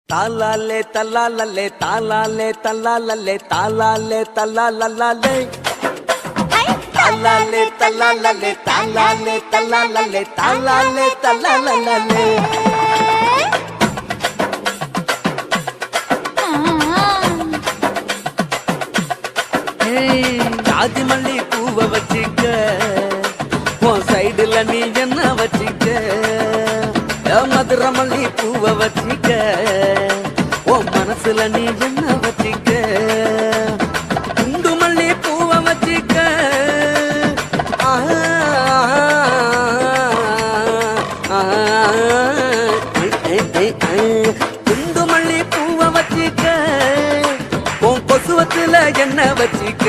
தாலாலே தல்லாலே தாலாலே தல்லாலே தாலாலே தல்லாலே தாலாலே தல்லாலே தாலாலே தல்லாலே தாலாலே தல்லாலே ஜாதி மல்லி பூவை வச்சிக்க உன் சைடுல நீ என்ன வச்சிக்க மதுரை மல்லி பூவை வச்சிக்க உன் மனசுல நீ என்ன வச்சிக்க குண்டு மல்லி பூவை வச்சிக்க குண்டு மல்லி பூவை வச்சிக்க உன் கொசுவத்துல என்ன வச்சிக்க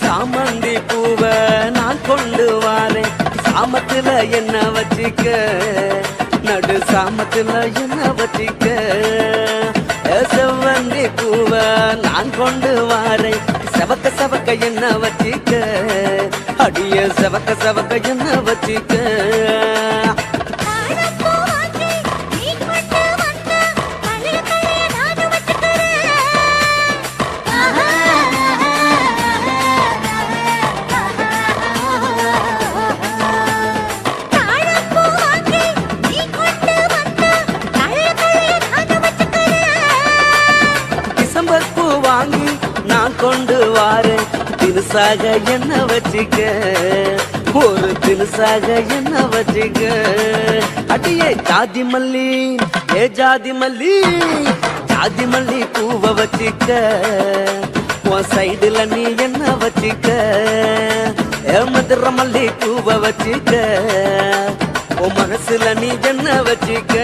சாமந்தி பூவ நான் கொண்டு வாரேன் சாமத்துல என்ன வச்சிக்க நடு சாமத்துல என்ன வச்சிக்க செவ்வந்தி பூவ நான் கொண்டு வாரேன் செவக்க செவக்க என்ன வச்சிக்க அடிய செவக்க செவக்க என்ன வச்சிக்க வாங்கி நான் கொண்டு வாரேன் தினுசாக என்ன வச்சிக்க ஒரு தினுசாக என்ன வச்சிக்க அடியே ஜாதி மல்லி ஏ ஜாதி மல்லி ஜாதி மல்லி பூவை வச்சிக்க உன் சைடுல நீ என்ன வச்சிக்க மதுரை மல்லி பூவை வச்சிக்க உன் மனசுல நீ என்ன வச்சிக்க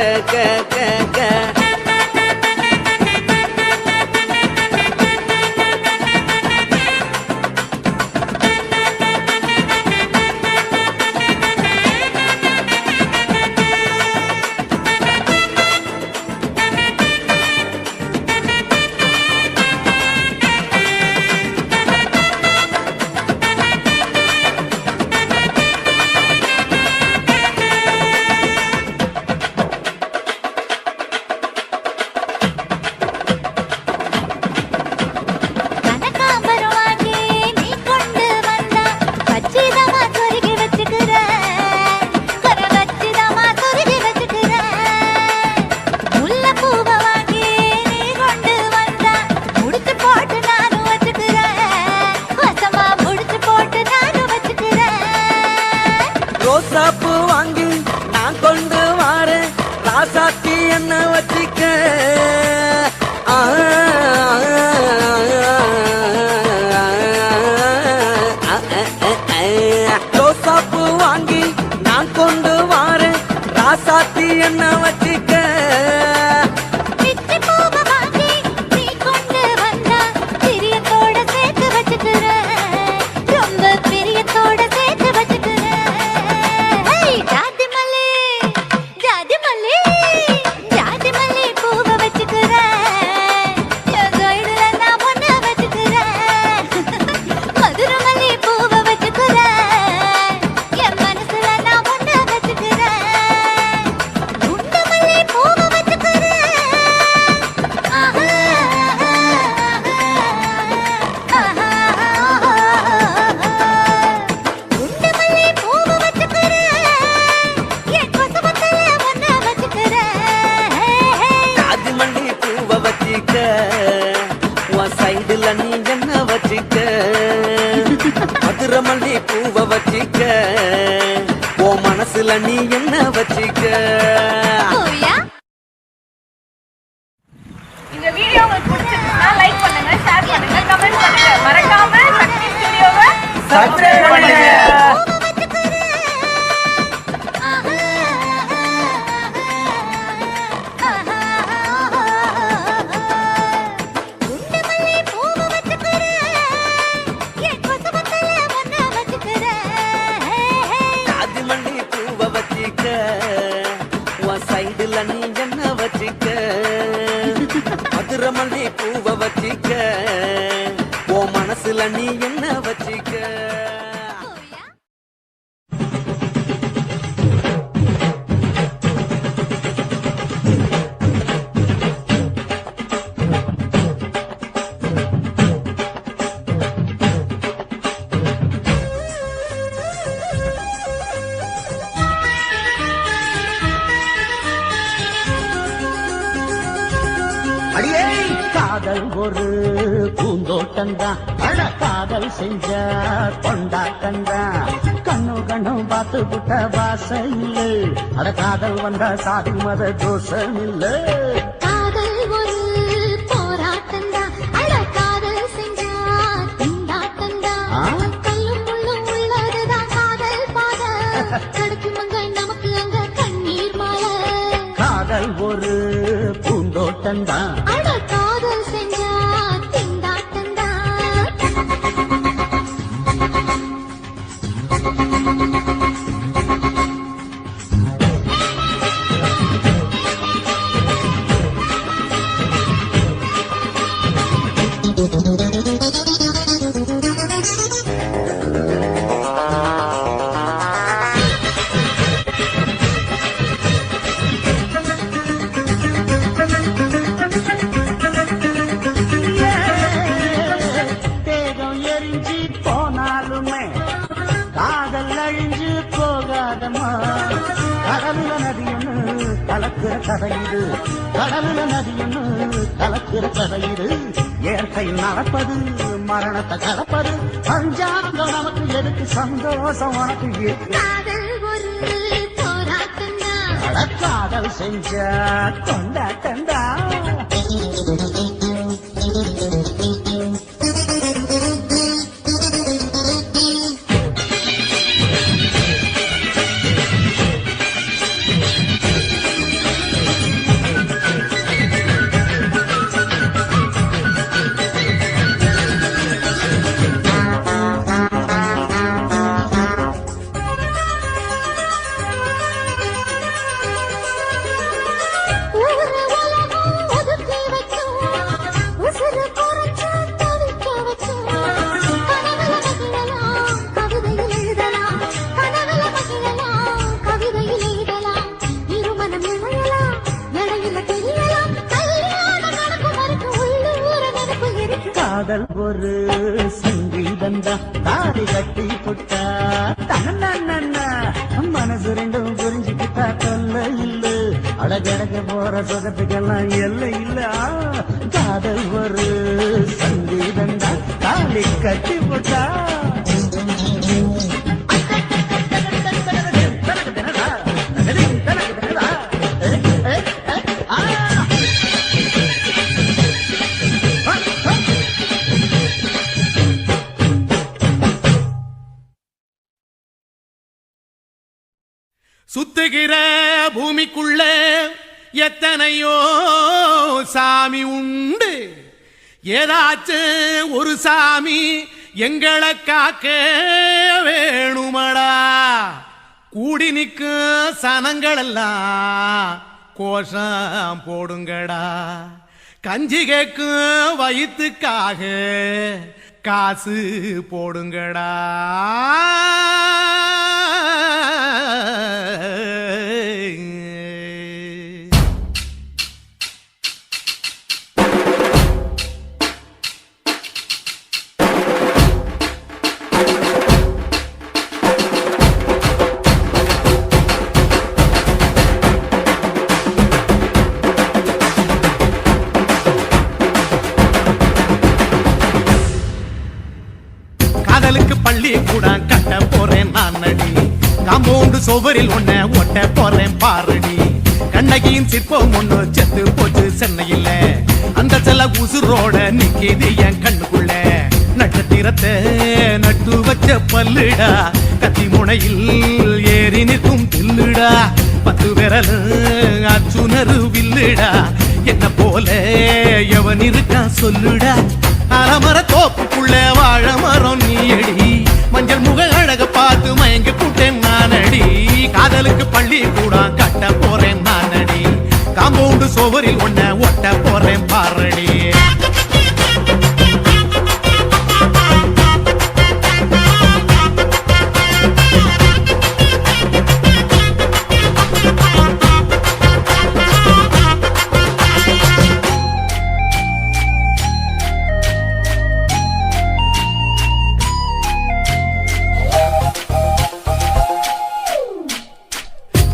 ரோசாப்பூ வாங்கி நான் கொண்டு வாரேன் ராசாத்தி என்ன வச்சிக்க ரோசாப்பூ வாங்கி நான் கொண்டு வாரேன் ராசாத்தி என்ன வச்சிக்க குண்டு மல்லி வச்சிக்க உன் சைடுல நீ என்ன வச்சிக்க மதுரை மல்லி பூவ வச்சிக்க உன் மனசுல நீ என்ன வச்சிக்க. இந்த வீடியோ உங்களுக்கு பிடிச்சிருந்தா லைக் பண்ணுங்க, ஷேர் பண்ணுங்க, கமெண்ட் பண்ணுங்க. மறக்காம சக்தி ஸ்டுடியோவை சப்ஸ்கிரைப் பண்ணுங்க. சைடுல நீ என்ன வச்சிக்க மதுரை மல்லி பூவ வச்சிக்க உன் மனசுல நீ என்ன வச்சிக்க. காதல் ஒரு பூந்தோட்டம்தான், அட காதல் செஞ்ச கொண்டாட்டம்தான். கண்ணு கண்ணும் பார்த்து புட்ட வாசம் இல்ல, அட காதல் வந்தா சாதி மத தோஷம் இல்ல. காதல் ஒரு போராட்டம்தான், அட காதல் செஞ்ச கொண்டாட்டம்தான். கல்லும் முள்ளும் உள்ளதுதான் காதல் பாத, கடக்கும் அங்க நமக்கு அங்க கண்ணீர் மாலை. காதல் ஒரு பூந்தோட்டம்தான், அட காதல் செஞ்ச திண்டாட்டம்தான். தேகம் எரிஞ்சு போனாலுமே காதல் அழிஞ்சு போகாதமா. கடலுல நதியொன்னு கலக்கிற கதையிடு, கடலுல நதியொன்னு கலக்கிற கதையிடு. இயற்கை நடப்பது மரணத்தை கலப்பது, பஞ்சாங்கம் நமக்கு எதுக்கு சந்தோஷம் உனக்கு இருக்கு. காதல் ஒரு போராட்டம்தான், அட காதல் செஞ்ச கொண்டாட்டம்தான். காதல் ஒரு சங்கீதந்தான், தாடி கட்டி புட்டா தன்னா மனசு ரெண்டும் புரிஞ்சுக்கிட்டா தொல்ல இல்ல, அழகழக போற சொகத்துக்கெல்லாம் எல்லை இல்ல. காதல் ஒரு சங்கீதந்தான், தாடி கட்டி புட்டா சுத்துகிற பூமிக்குள்ள எத்தனையோ சாமி உண்டு, ஏதாச்சும் ஒரு சாமி எங்களை காக்க வேணுமடா. கூடி நிற்கும் சனங்கள் எல்லாம் கோஷம் போடுங்கடா. கஞ்சி கேக்கும் வயிற்றுக்காக காசு போடுங்கடா. கூட கட்ட போறேன் நான் அடி காம்பவுண்டு சுவரில் ஒன்ன ஒட்ட போறேன் பாரடி கண்ணகியின் சிற்பம் ஒண்ணு செத்து போச்சு சென்னையில அந்த செல்ல உசுரோட நிக்கிது என் கண்ணுக்குள்ள நட்சத்திரத்தை நட்டு வச்ச பல்லுடா கத்தி முனையில் ஏறி நிற்கும் தில்லுடா 10 விரல் அச்சுணரு வில்லுடா என்ன போல எவன் இருக்கா சொல்லுடா அலமர தோப்புக்குள்ள வாழ மரம் நீயடி மஞ்சள் முக அழக பார்த்து மயங்கி கூட்டேன் நானடி காதலுக்கு பள்ளி கூட கட்ட போறேன் நானடி காம்பவுண்டு சுவரில் ஒன்ன ஒட்ட போறேன் பாரடி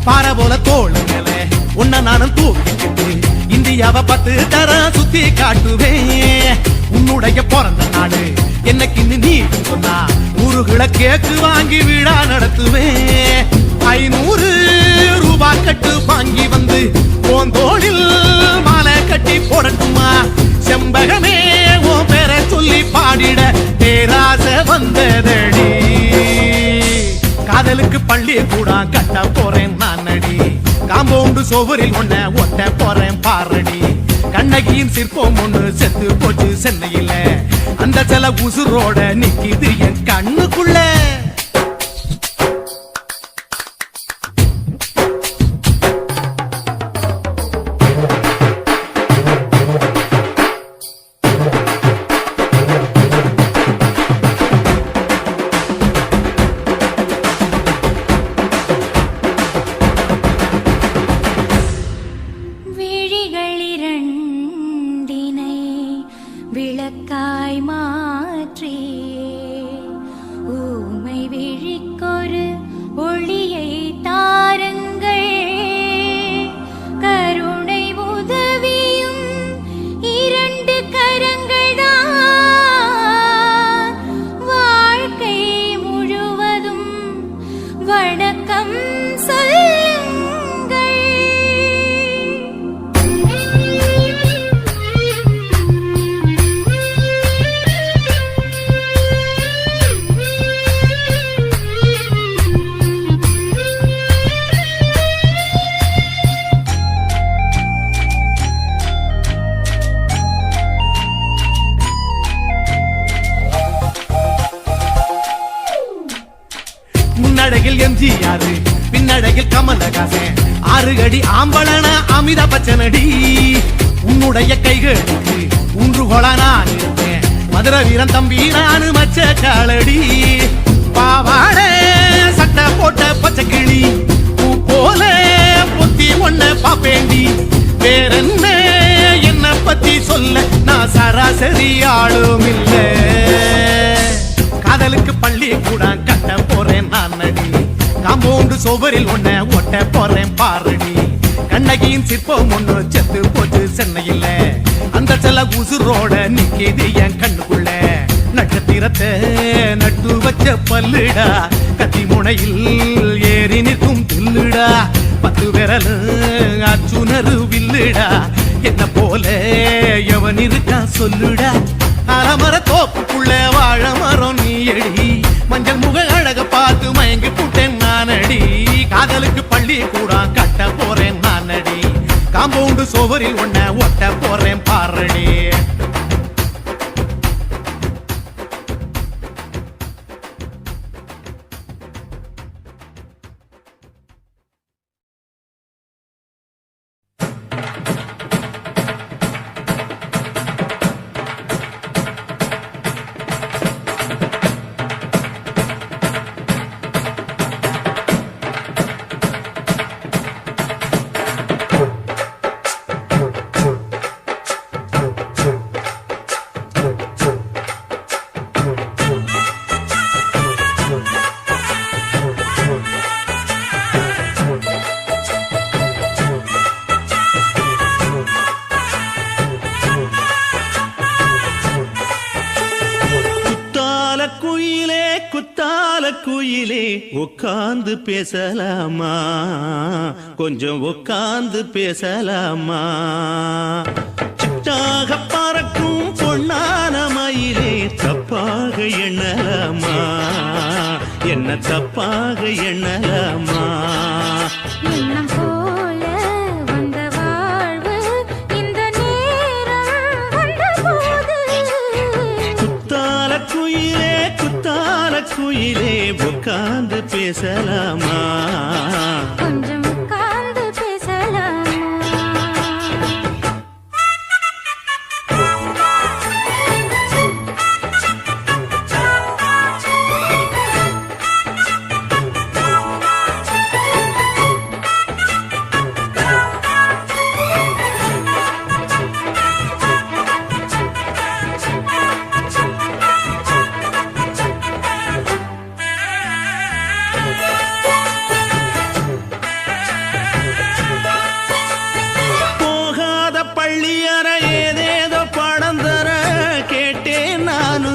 பார போல தோல் மேல உன்ன நானும் தூக்கிட்டு இந்தியாவை 10 தரம் சுத்தி காட்டுவேன் உன்னுடைய பிறந்த நாடு என்னைக்கு நீ சொன்னா ஊருகளை கேக்கு வாங்கி விழா நடத்துவேன் 500 ரூபாய் கட்டு வாங்கி வந்து போந்தோளில் மாலை கட்டி போடட்டுமா செம்பகமே உன் பேரை சொல்லி பாடிட பேராசை வந்ததடி காதலுக்கு பள்ளி கூட கட்ட போறேன் நான் அடி காம்பவுண்டு சுவரில் ஒன்ன ஒட்ட போறேன் பாரடி கண்ணகியின் சிற்பம் ஒண்ணு செத்து போச்சு சென்னையில அந்த சில உசுரோட நிக்கிது என் கண்ணுக்குள்ள விளக்காய் மாற்றியே ஊமை விழிக்கொரு ஒளியை தாருங்கள் கருணை உதவியும் 2 கரங்கள் தான் வாழ்க்கை முழுவதும் வணக்கம் முன்னழகில் எம்ஜிஆர் பின்னழகில் கமலஹாசன் 6 அடி ஆம்பளன அமிதாப் பச்சனடி உன்னுடைய கைகளுக்கு ஊன்றுகோலா நான் இருப்பேன் மதுரை வீரன் தம்பி நானு மச்ச காலடி பாவாட சட்டை போட்ட பச்சை கிளி பூ போல பொத்தி ஒன்ன பாப்பேண்டி வேறென்ன என்ன பத்தி சொல்ல நான் சராசரி ஆளும் இல்ல காதலுக்கு பள்ளி கூட கட்ட போறேன் நான் அடி காம்பவுண்டு சுவரில் ஒன்ன ஒட்ட போறேன் பாரடி கண்ணகியின் சிற்பம் ஒண்ணு செத்து போச்சு சென்னையில அந்த செல்ல உசுரோட நிக்கிது என் கண்ணுக்குள்ள நட்சத்திரத்தை நட்டு வச்ச பல்லுடா கத்தி முனையில் ஏறி நிற்கும் தில்லுடா 10 விரல் அச்சுணரு வில்லுடா என்ன போல எவன் இருக்கா சொல்லுடா அலமர தோப்புக்குள்ள வாழ மரம் நீயடி மஞ்சள் முக அழக பார்த்து மயங்கி கூட்டேன் நானடி காதலுக்கு பள்ளி கூட கட்ட போறேன் நானடி காம்பவுண்டு சுவரில் ஒன்ன ஒட்ட போறேன் பாரடி குத்தால குயிலே உட்கார்ந்து பேசலாமா கொஞ்சம் உட்கார்ந்து பேசலாமா சிட்டாக பறக்கும் பொன்னான மயிலே தப்பாக எண்ணலாமா என்ன தப்பாக எண்ணலாமா எண்ணம் போல வந்த வாழ்வு இந்த நேரம் வந்தபோது குத்தால குயிலே உட்கார்ந்து பேசலாமா கொஞ்சம் உட்கார்ந்து பேசலாமா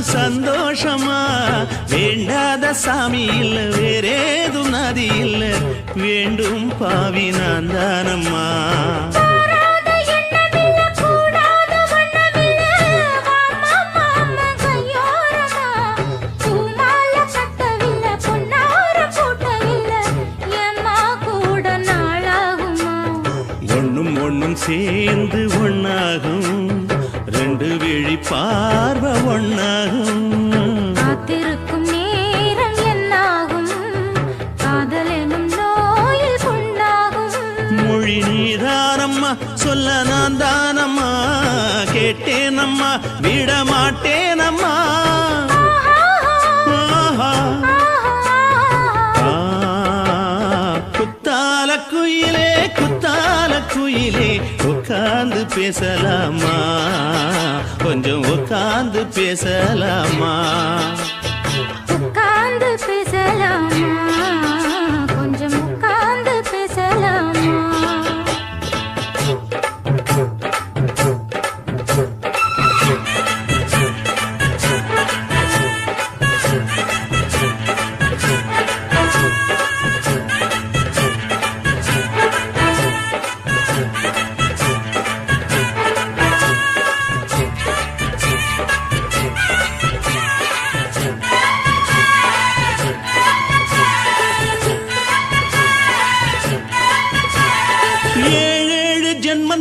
சந்தோஷமா வேண்டாத சாமி இல்ல வேறேது நதி இல்ல வேண்டும் பாவி நான் தானம்மா ஒண்ணும் சேர்ந்து ஒன்னாகும் ரெண்டு விழி பார்வை ஒன்னாகும் காத்திருக்கும் நேரம் என்னாகும் காதல் எனும் நோயில் புண்ணாகும் மொழி நீதானம்மா சொல்ல நான் தானம்மா கேட்டேனம்மா விட மாட்டேனம்மா குத்தால குயிலே உட்கார்ந்து பேசலாமா கொஞ்சம் உட்கார்ந்து பேசலாமா உட்கார்ந்து பேசலாமா கொஞ்சம் உட்கார்ந்து பேசலாமா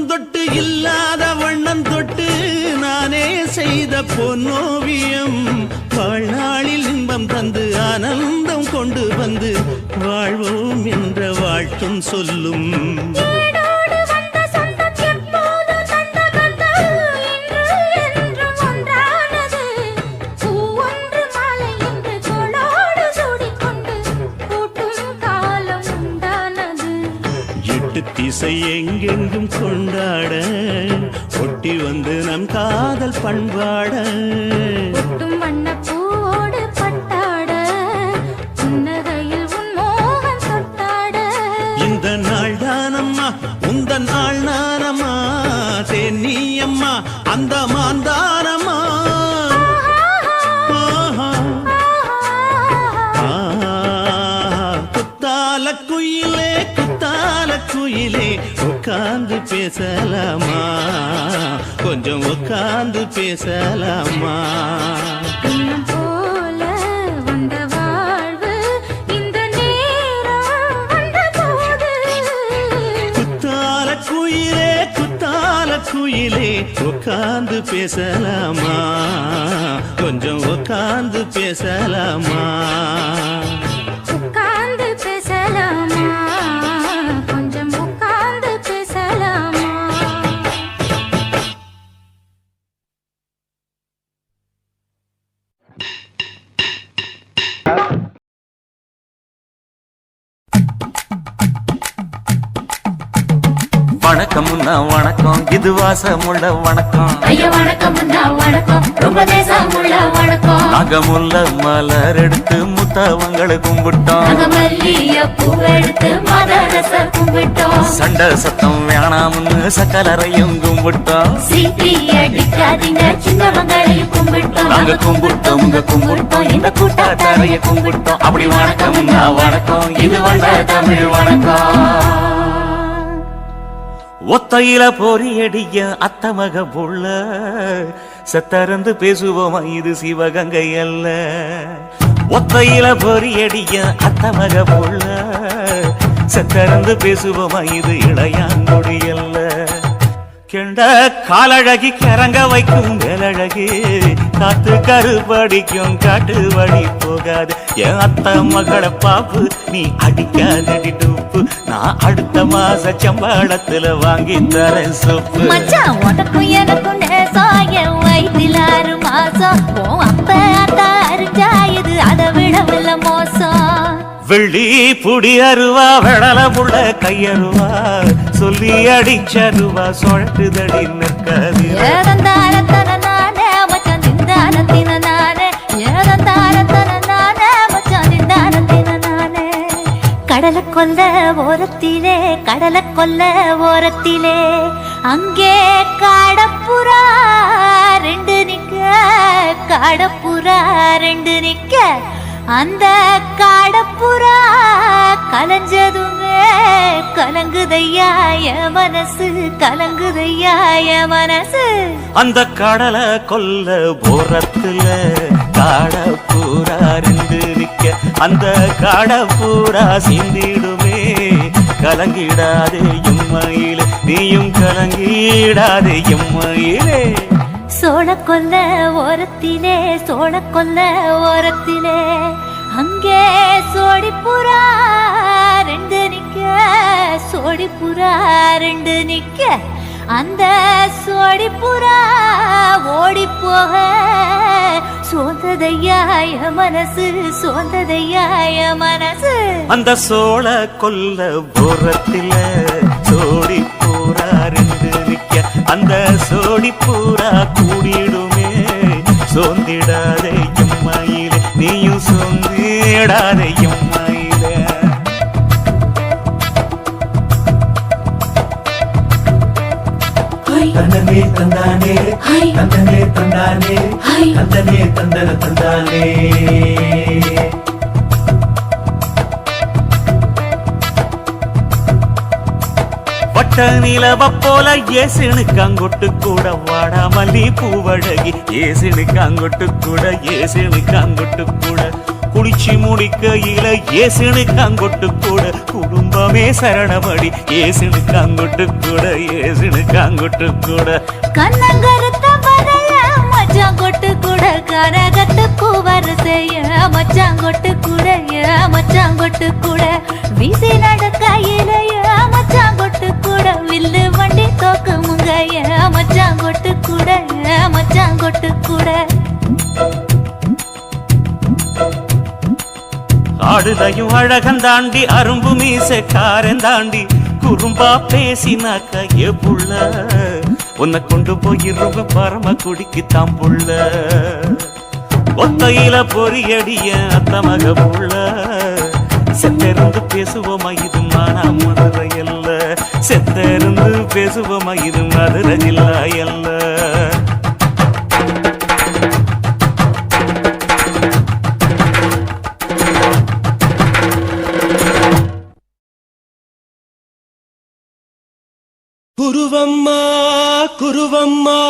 தொட்டு இல்லாத வண்ணம் தொட்டு நானே செய்த பொன்னோவியம் வாழ்நாளில் இன்பம் தந்து ஆனந்தம் கொண்டு வந்து வாழ்வோம் என்ற வாழ்த்தும் சொல்லும் திசை எங்கெங்கும் கொண்டாட ஒட்டி வந்து நம் காதல் பண்பாட ஒட்டும் வண்ண பூவோடு பட்டாட புன்னகையில் உன் மோகம் தொட்டாட இந்த நாள் தானம்மா உந்த நாள் நானம்மா தென்னியம்மா அந்த மாந்தானம்மா குயிலே உட்கார்ந்து பேசலாமா கொஞ்சம் உட்கார்ந்து பேசலாமா இன்னும் போல வந்த வாழ்வு இந்த நேரம் வந்தபோது குத்தால குயிலே உட்கார்ந்து பேசலாமா கொஞ்சம் உட்கார்ந்து பேசலாமா உட்கார்ந்து பேசலாமா கொஞ்சம் உட்கார்ந்து பேசலாமா வணக்கம் வணக்கம் இது வாசமுள்ள வணக்கம் ஐயா வணக்கம் வணக்கம் ரொம்ப தேசமுள்ள வணக்கம் நாங்க முல்ல மலர் எடுத்து முத்தவங்களை கும்பிட்டோம் நாங்க மல்லிய பூவெடுத்து மதரச கும்பிட்டோம் சண்டை சத்தம் வேணாம்னு சக்கலரையும் கும்பிட்டோம் சீட்டி அடிக்காதீங்க சின்னவங்களையும் கும்பிட்டோம் நாங்க கும்பிட்டோம் உங்க கும்பிட்டோம் இந்த கூட்டாத்தாரைய கும்பிட்டோம் அப்படி வணக்கம் வணக்கம் இது வந்த தமிழ் வணக்கம் ஒத்தையில பொறியடிய அத்தமக புள்ள செத்தறந்து பேசுவோமா இது சிவகங்கை அல்ல ஒத்தையில பொறியடிய அத்தமக புள்ள செத்தறந்து பேசுவோமா இது இளையாங்குடி அல்ல கெண்ட காலழகி கிறங்க வைக்கும் மேலழகி காத்து கருபடிக்கும் காட்டு வழி போகாது என் அத்த மகளை பாப்பு நீ அடிக்காதடி டூப்பு நான் அடுத்த மாச சம்பளத்துல வாங்கி தரேன் சொப்பு மச்சான் உனக்கும் எனக்கும் நேசம் என் வயிற்றில் 6 மாசம் உன் அப்ப அத்தா அரிஞ்சாயுது அதை விடவில்லை மோசம் வெள்ளி புடி அருவா வெடல புள்ள கையருவா சொல்லி அடிச்சருவா சொழட்டுதடி நிற்காது ஏதந்தாரத்தன நானே மச்சான் திண்டாரத்தின நானே ஏதந்தாரத்தன நானே மச்சான் திண்டாரத்தின நானே கடலை கொல்ல ஓரத்திலே அங்கே காடப்புறா 2 நிக்க காடப்புறா 2 நிக்க அந்த காடப்புறா கலஞ்சதுமே கலங்குதையா என் மனசு கலங்குதையா என் மனசு அந்த கடலை கொல்ல போரத்துல காடப்பூரா 2 நிக்க அந்த காடப்பூரா சிந்திடுமே கலங்கிடாதே எம்மையிலே நீயும் கலங்கிடாதே எம்மையிலே சோழக்கொல்ல ஓரத்திலே அங்கே சோடிப்புறா 2 நிக்க சோடிப்புறா 2 நிக்க அந்த சோடிப்புறா ஓடி போக சோந்ததையாய மனசு அந்த சோழ கொல்ல போரத்தில சோடி பூரா 2 நிக்க அந்த சோடி பூரா கூடிடுமே சோந்திடாதே எம்மையிலே நீயும் சோந்திடாதே எம்மையிலே தந்தனே தந்தானே தந்தனே தந்தானே தந்தனே தந்தன தந்தானே வட்ட நிலவ போல ஏசினுக்கு அங்கொட்டு கூட வாடாமல்லி பூவழகி ஏசினுக்கு அங்கொட்டு கூட குளிச்சு முடிக்கையில ஏசினுக்கு அங்கொட்டு கூட குடும்பமே சரணமடி ஏசினுக்கு அங்கொட்டு கூட கண்ணங்கருத்த வரைய மச்சாங்கொட்டு கூட கரகத்து பூவரசைய மச்சாங்கொட்டு கூட வீசி நடக்கையிலைய மச்சாங்கொட்டு கூட வில்லு வண்டி தோக்குமுங்கைய மச்சாங்கொட்டு கூட ஆடுதையும் அழகந்தாண்டி அரும்பு மீசக்காரன் தாண்டி குறும்பா பேசினாக்க ஏ புள்ள உன்னை கொண்டு போயிருவ பரம குடிக்கு தான் புள்ள ஒத்தையில பொறியடிய அத்தமக புள்ள செத்திருந்து பேசுவோமா இது மானா மதுரை அல்ல செத்திருந்து பேசுவோமா இது மதுரை ஜில்லா அல்ல குருவம்மா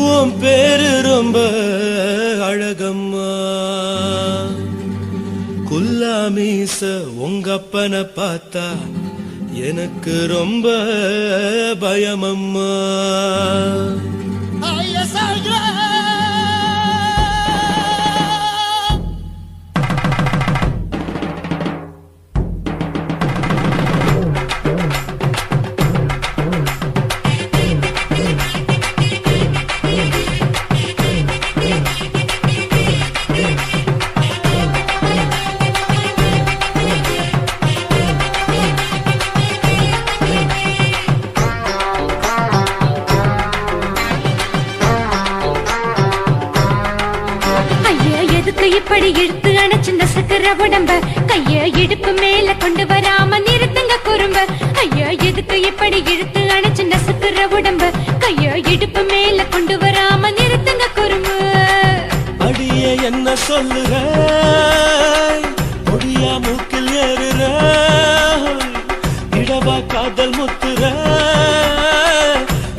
உன் பேரு ரொம்ப அழகம்மா குல்லாமீச உங்கப்பனை பார்த்தா எனக்கு ரொம்ப பயமம்மா எதுக்கு இப்படி இழுத்து அணைச்சு நசுக்கிற உடம்ப கைய இடுப்பு மேல கொண்டு வராம நிறுத்துங்க குறும்ப ஐயா எதுக்கு இப்படி இழுத்து அணைச்சு நசுக்கிற உடம்ப கைய இடுப்பு மேல கொண்டு வராம நிறுத்துங்க குறும்பு அடியே என்ன சொல்லுற முடியா மூக்கில் ஏறுற இடவா காதல் முத்துற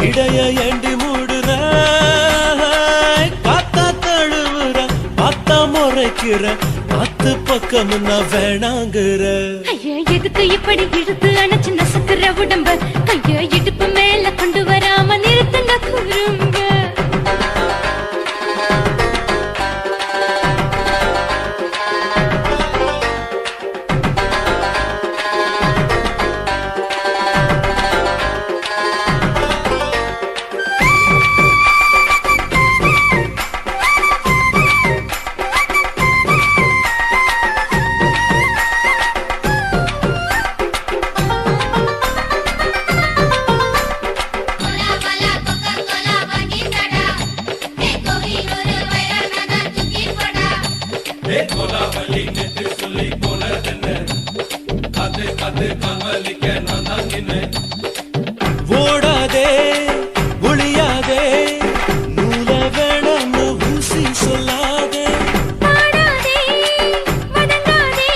இடைய ஏண்டி மூடுற காத்தா தழுவுற பார்த்தா முறைக்கிற பத்து பக்கம் நான் வேணாங்குற ஐயா எதுக்கு இப்படி இழுத்து அணைச்சு நசுக்கிற உடம்ப கைய இடுப்பு மேல கொண்டு வராம நிறுத்துங்க குறும்ப ஓடாதே ஒளியாதே நூல வேணான்னு ஊசி சொல்லாதே பாடாதே வதங்காதே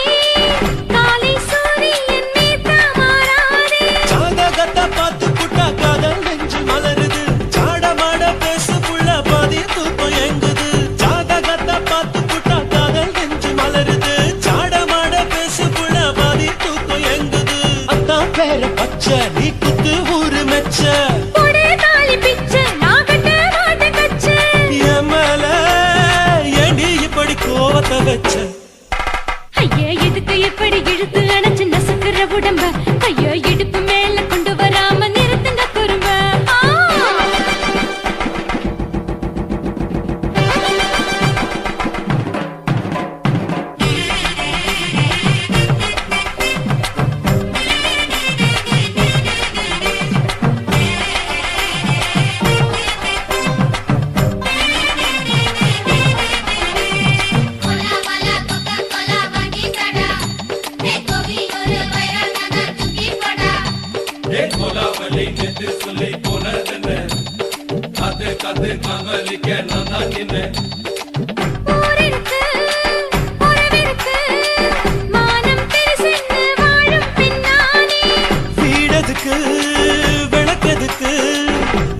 காலை சூரியன் மீத மாறாதே ஜாதகத்தை பார்த்து புட்டா காதல் நெஞ்சு மலருது சாடமாட பேசு புள்ள பாதி தூக்கம் எங்குது ஜாதகத்தை பார்த்து புட்டா காதல் நெஞ்சு மலருது சாடமாட பேசு புள்ள பாதி தூக்கம் எங்குது அத்தான் பேர பச்சை நீ குத்து ஊரு மெச்ச போடே தாலி பிச்சை நான் கட்ட மாட்டேன் கச்சை என் மேல ஏண்டி இப்படி கோவத்தை வச்ச ஐயா எதுக்கு இப்படி இழுத்து அணைச்சு நசுக்கிற உடம்ப கைய இடுப்பு மேல கொண்டு வராம நிறுத்துங்க குறும்ப ஊரிருக்கு உறவிருக்கு மானம் பெருசென்னு வாழும் பின்னானே வீடதுக்கு விளக்கதுக்கு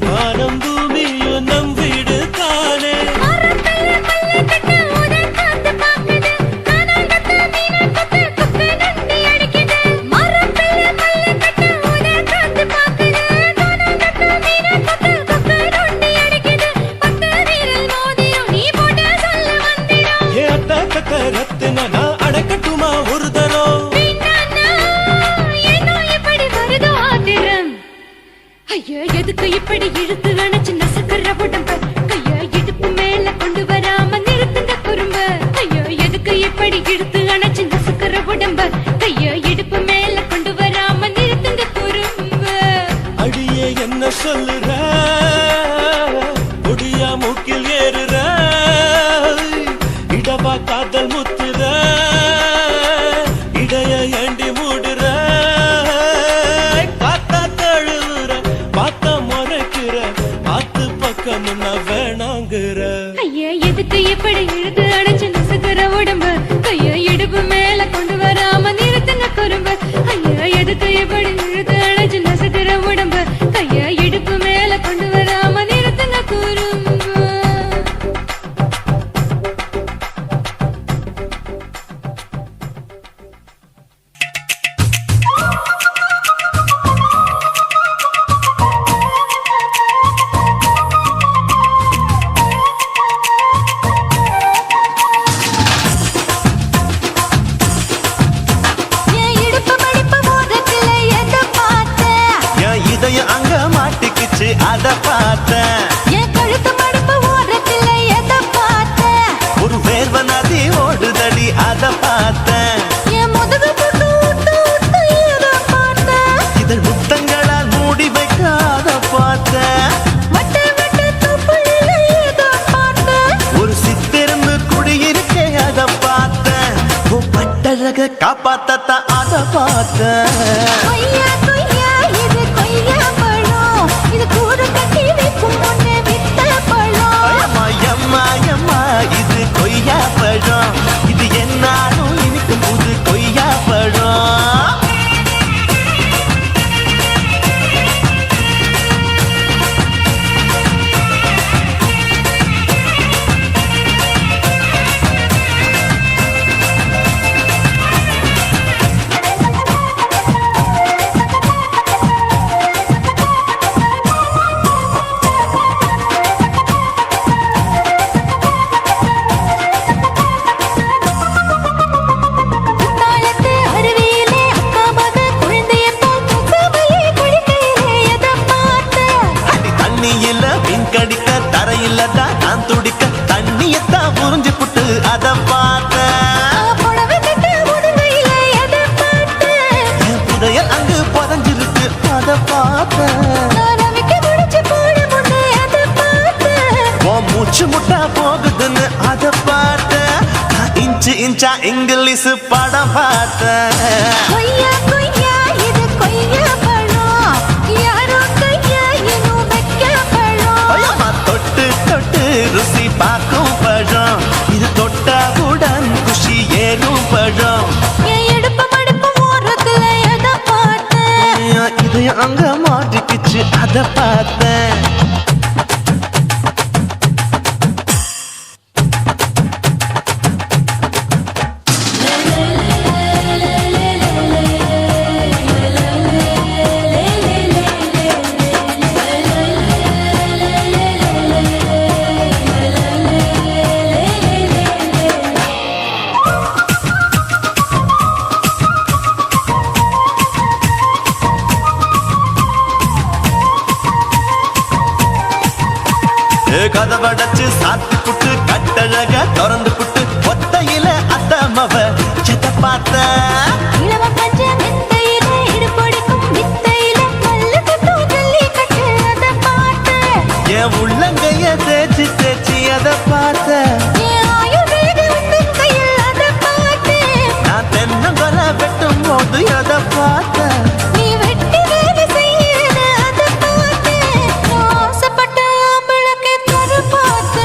வானம் பூமியும் நம் வீடு தானே மரத்துல பல்லு கட்டு உதர் காத்து பாக்குது கானாங்கத்து மீனாங்கத்து குக்கு நண்டி அடிக்குது மரத்துல பல்லு கட்டு உதர் காத்து பாக்குது கானாங்கத்து மீனாங்கத்து குக்கு நண்டி அடிக்குது பத்து வீரல் மோதியும் நீ போட்டு சொல்ல வந்திடும் ஏ அத்த கத்த ரத்தின நான் அடக்கட்டுமா ஒரு தரம் பின்னானா ஏனோ இப்படி வருதோ ஆத்திரம் ஐயா எதுக்கு இப்படி இழுத்து அணைச்சு நசுக்கிற உடம்ப கைய இடுப்பு மேல கொண்டு வராம நிறுத்துங்க குறும்ப ஐயா எதுக்கு இப்படி இழுத்து அணைச்சு நசுக்கிற உடம்ப கைய இடுப்பு மேல கொண்டு வராம நிறுத்துங்க குறும்ப அடியே என்ன சொல்லுற முடியா மூக்கில் ஏறுற இடவா காதல் முத்துற இடைய ஏண்டி மூடுற காத்தா தழுவுற பார்த்தா முறைக்கிற பார்த்து பக்கம் நான் வேணாங்குற ஐயா எதுக்கு இப்படி இழுத்து அணைச்சு நசுக்கிற உடம்ப கைய இடுப்பு மேல கொண்டு வராம நிறுத்துங்க குறும்ப ஐயா எதுக்கு இப்படி இழுத்து அணைச்சு நசுக்கிற உடம்ப கைய இடுப்பு மேல கொண்டு வராம நிறுத்துங்க குறும்ப கட்டழக காப்பாத்தத்த அத பார்த்த கொய்யா கொய்யா இது கொய்யா பழம் இது கூறு கட்டி வைக்கும் முன்னே வித்த பழம் அம்மா எம்மா எம்மா இது கொய்யா பழம் இது என்னாலும் இனிக்கும் புது கொய்யா பழம் தாளத்து அருவியிலே அக்கா மக குழந்தையத்தான் தூக்காமலே குளிக்கையிலே எதை பார்த்த அடி தண்ணியில மீன் கடிக்க தரையில தான் நான் துடிக்க தண்ணியத்தான் புரிஞ்சு புட்டு அத பார்த்த புடவை கட்ட உடுகையிலே எதை பார்த்த என் புதையல் அங்கு புதஞ்சிருக்கு அத பார்த்த நான் அவிக்க முடிச்சு போட முன்னே எதை பார்த்த உன் மூச்சு முட்டா போகுதுன்னு அத பார்த்த இன்ச்சு இன்ச்சா இங்கிலீஷ் படம் பார்த்த கொய்யா கொய்யா இது கொய்யா பழம் யாரோ கையா இன்னும் வைக்க பழம் ஐயம்மா தொட்டு தொட்டு ருசி பார்க்கும் பழம் இது தொட்டாவுடன் குஷி ஏறும் பழம் என் இடுப்பு மடுப்பு ஓரத்துல எதை பார்த்த இது அங்க மாட்டிக்கிச்சு அத பார்த்தேன் கதவடைச்சு சாத்தி புட்டு கட்டழக திறந்து புட்டு ஒத்தையில அத்தமவ செத்த பார்த்த இளவ பஞ்ச மெத்தையில இடுப்பொடிக்கும் வித்தையில மல்லு கட்டும் ஜல்லி கட்டு அதை பார்த்த என் உள்ளங்கைய தேய்ச்சி தேய்ச்சி அத பார்த்த என் ஆயுர்வேத உந்தன் கையில் அதை பார்த்த நான் தென்னங்கொலை வெட்டும் போது அத பார்த்த நீ வெட்டி வேலை செய்யற அதை பார்த்த நான் ஆசைப்பட்ட ஆம்பளுக்கு தர பார்த்த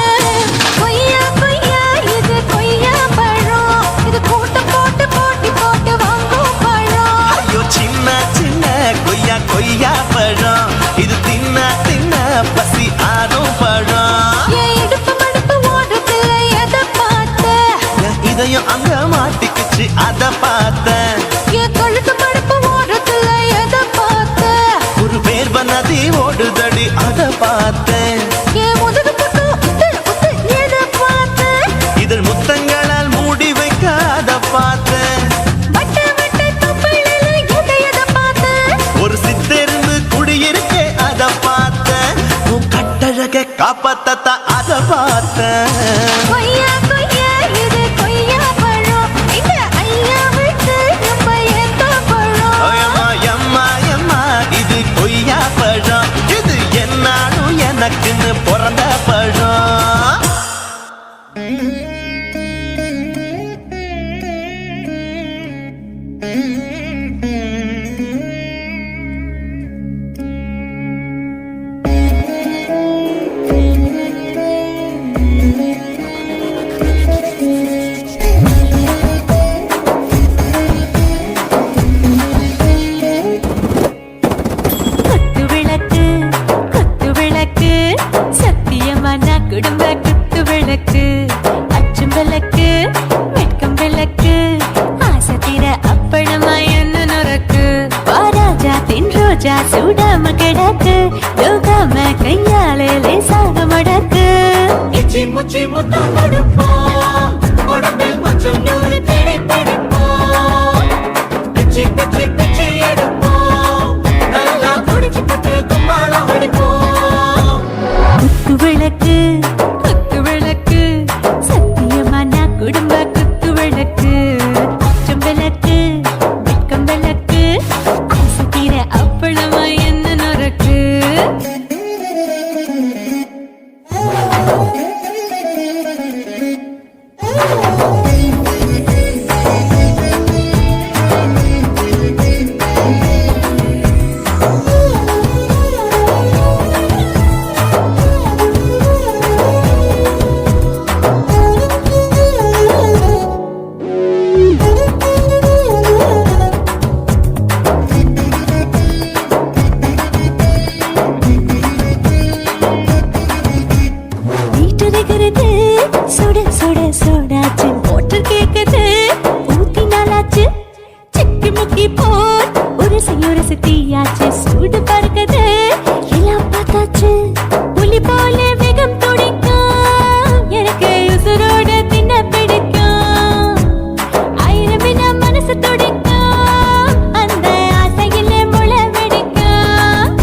கொய்யா கொய்யா இது கொய்யா பழம் இது கூட்டம் போட்டு போட்டி போட்டு வாங்கும் பழம் ஐயோ சின்ன சின்ன கொய்யா கொய்யா பழம் இது தின்ன தின்ன பசி ஆறும் பழம் என் இடுப்பு மடுப்பு ஓரத்துல எதை பார்த்த என் இதயம் அங்க மாட்டிக்கிச்சு அத பார்த்தேன் என் கழுத்து மடுப்பு ஓரத்துல எதை பார்த்த ஒரு வேர்வ நதி ஓடுதடி அத பார்த்தேன் என் முதுகு பக்கம் உத்து உத்து எதை பார்த்த இதழ் முத்தங்களால் மூடி வைக்க அத பார்த்தேன் வட்ட வட்ட தொப்பையில எதை பார்த்த ஒரு சித்தெருந்து குடியிருக்கே அத பார்த்தேன் உன் கட்டழக காப்பாத்தத்த அத பார்த்தேன் கொய்யா கொய்யா இது கொய்யா பழம் இந்த ஐயா விட்டு ரொம்ப ஏத்த பழம் எம்மா எம்மா எம்மா இது கொய்யா பழம் இது என்னாலும் எனக்குன்னு பிறந்த பழம் குத்து விளக்கு சத்தியமான குடும்ப குத்து விளக்கு அச்சும் விளக்கு வெட்கம் விளக்கு ஆசை தீர அப்பளமா என்ன நுறக்கு வாராஜா தின் ரோஜா சூடாம கிடக்கு யோகாம கையாலே லேசாக மடக்கு இச்சி முச்சி முத்தம் கொடுப்போம் உடம்பில் மச்சம் நூறு தேடி பிடிப்போம் பிச்சி பிச்சி பிச்சி எடுப்போம் நல்லா குடிச்சு புட்டு கும்மாளம் அடிப்போம் குத்து விளக்கு சத்தியமான குடும்ப குத்து விளக்கு அச்சம் விளக்கு வெட்கம் விளக்கு ஆசை தீர அப்பளமா என்ன நுறக்கு சுட சுடாச்சு போட்டு கேக்குது ஊத்தி நாளாச்சு சிக்கி முக்கி போர் உரசி தீயாச்சு சூடு பறக்குது எல்லாம் பார்த்தாச்சு புலி போல வேகம் துடிக்கும் எனக்கு உசுரோட தின்ன பிடிக்கும் ஆயிரம் மனசு துடிக்கும் அந்த ஆசையில முளை வெடிக்கும்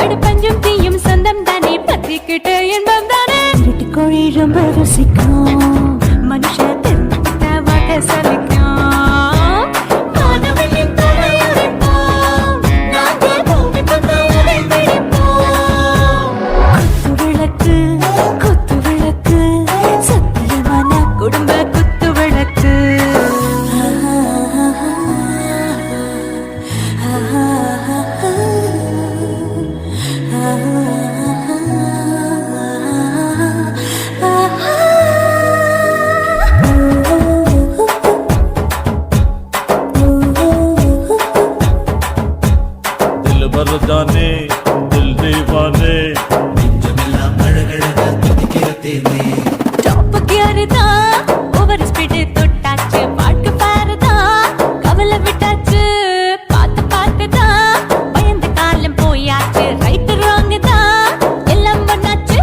அடுப்பஞ்சும் தீயும் சொந்தம் தானே பத்திக்கிட்ட இன்பம் தானே இருட்டு கோழி ரொம்ப ருசிக்கும் மனுஷ தெரிஞ்சுக்கிட்ட வாட்ட சலிக்கும் மானவனின் தலையுரைப்போம் நாங்கள் பூமி பந்தாயதை பிடிப்போம் குத்து விளக்கு சத்தியமான குடும்ப குத்து விளக்கு दिल भर जाने दिल दीवाने டாப் கியர்தா ஓவர் ஸ்பீட் தொட்டாச்சு வாழ்க்கை பாருதா கவலை விட்டாச்சு பார்த்து தான் பயந்து காலம் போயாச்சு ரைட் ராங் தான் எல்லாம் பண்ணாச்சு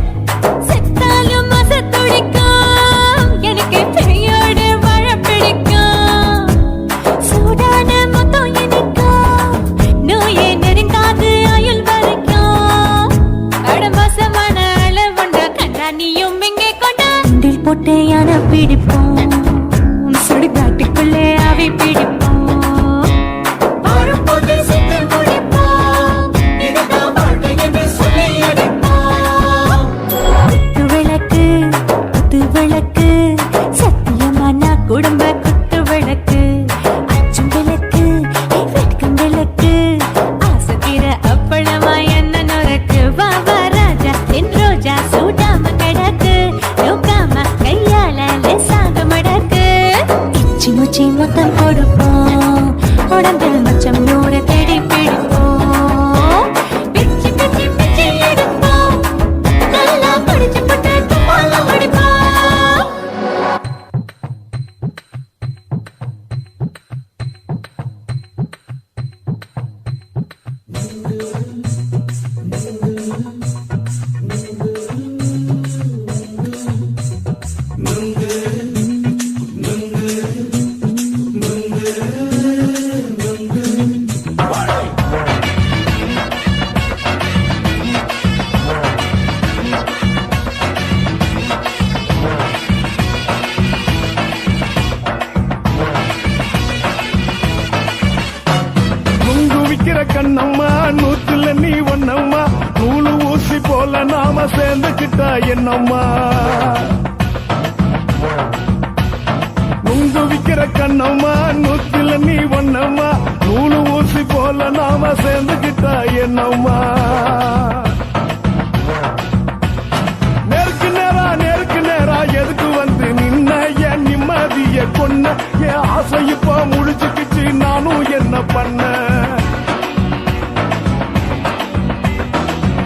செத்தாலும் மச துடிக்கும் எனக்கு பெரியோடு வாழ பிடிக்கும் சூடான மொத்தம் எனக்கும் நோயே நெருங்காது ஆயுள் வரைக்கும் அடமோசமான அளவுண்ட கண்ணானியும் இங்கே கொண்டா உண்டில் போட்டு யானை பிடிப்போம் சுடுகாட்டுக்குள்ளே அவை பிடிப்போம் வரும்போது சிந்து முடிப்போம் இதுதான் வாழ்க்கை என்று சொல்லி அடிப்போம் குத்து விளக்கு சத்தியமான குடும்ப குத்து விளக்கு அச்சும் விளக்கு வெட்கும் விளக்கு ஆசைக்கிற அப்பளமா என்ன நுறக்கு வா ராஜா என் ரோஜா சூடாம கிடக்கு நோக்காம கையால லேசாக மடக்கு இச்சி முச்சி மொத்தம் கொடுப்போம் உடம்பில் மச்சம் நூறு தேடி பிடிப்போம் பிச்சி பிச்சி பிச்சி எடுப்போம் நல்லா படிச்சு போட்டு துப்பால முடிப்போம் நுங்கு விக்கிற கண்ணம்மா நூத்துல நீ ஒன்னம்மா நூலு ஊசி போல நாம சேர்ந்துக்கிட்டா என்னம்மா நுங்கு விக்கிற கண்ணம்மா நூத்துல நீ ஒன்னம்மா நூலு ஊசி போல நாம சேர்ந்துக்கிட்டா என்னம்மா நேருக்கு நேரா எதுக்கு வந்து நின்ன என் நிம்மதிய கொன்ன என் ஆசை இப்ப முடிச்சுக்கிச்சு நானும் என்ன பண்ண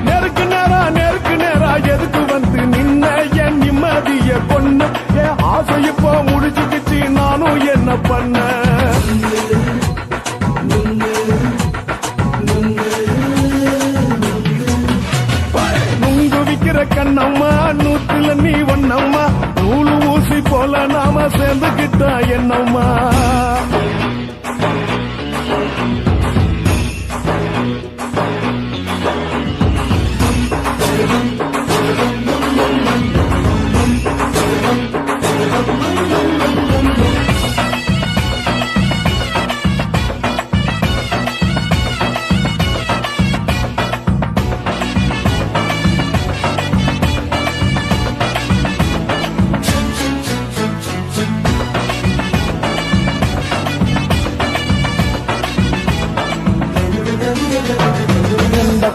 நேருக்கு நேரா எதுக்கு வந்து நின்ன என் நிம்மதிய கொன்ன என் ஆசை இப்ப முடிச்சுக்கிச்சு நானும் என்ன பண்ண நுங்கு விக்கிற கண்ணம்மா நூத்துல நீ ஒன்னம்மா நூலு ஊசி போல நாம சேர்ந்துக்கிட்டா என்னம்மா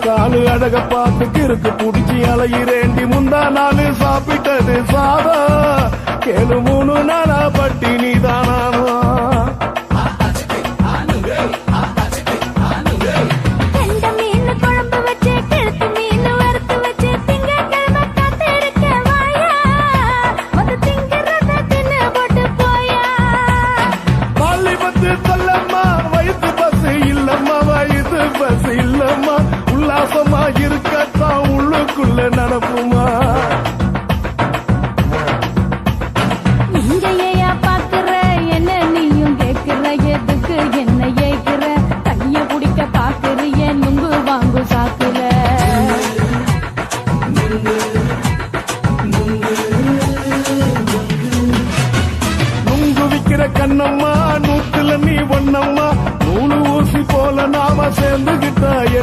காலு அழக பார்த்து கிறுக்கு புடிச்சி அலையிறேண்டி முந்தா நாள் சாப்பிட்டது சாதம் கேளு 3 நாளா பட்டினி தானானோ மீன் குழம்பு வச்சு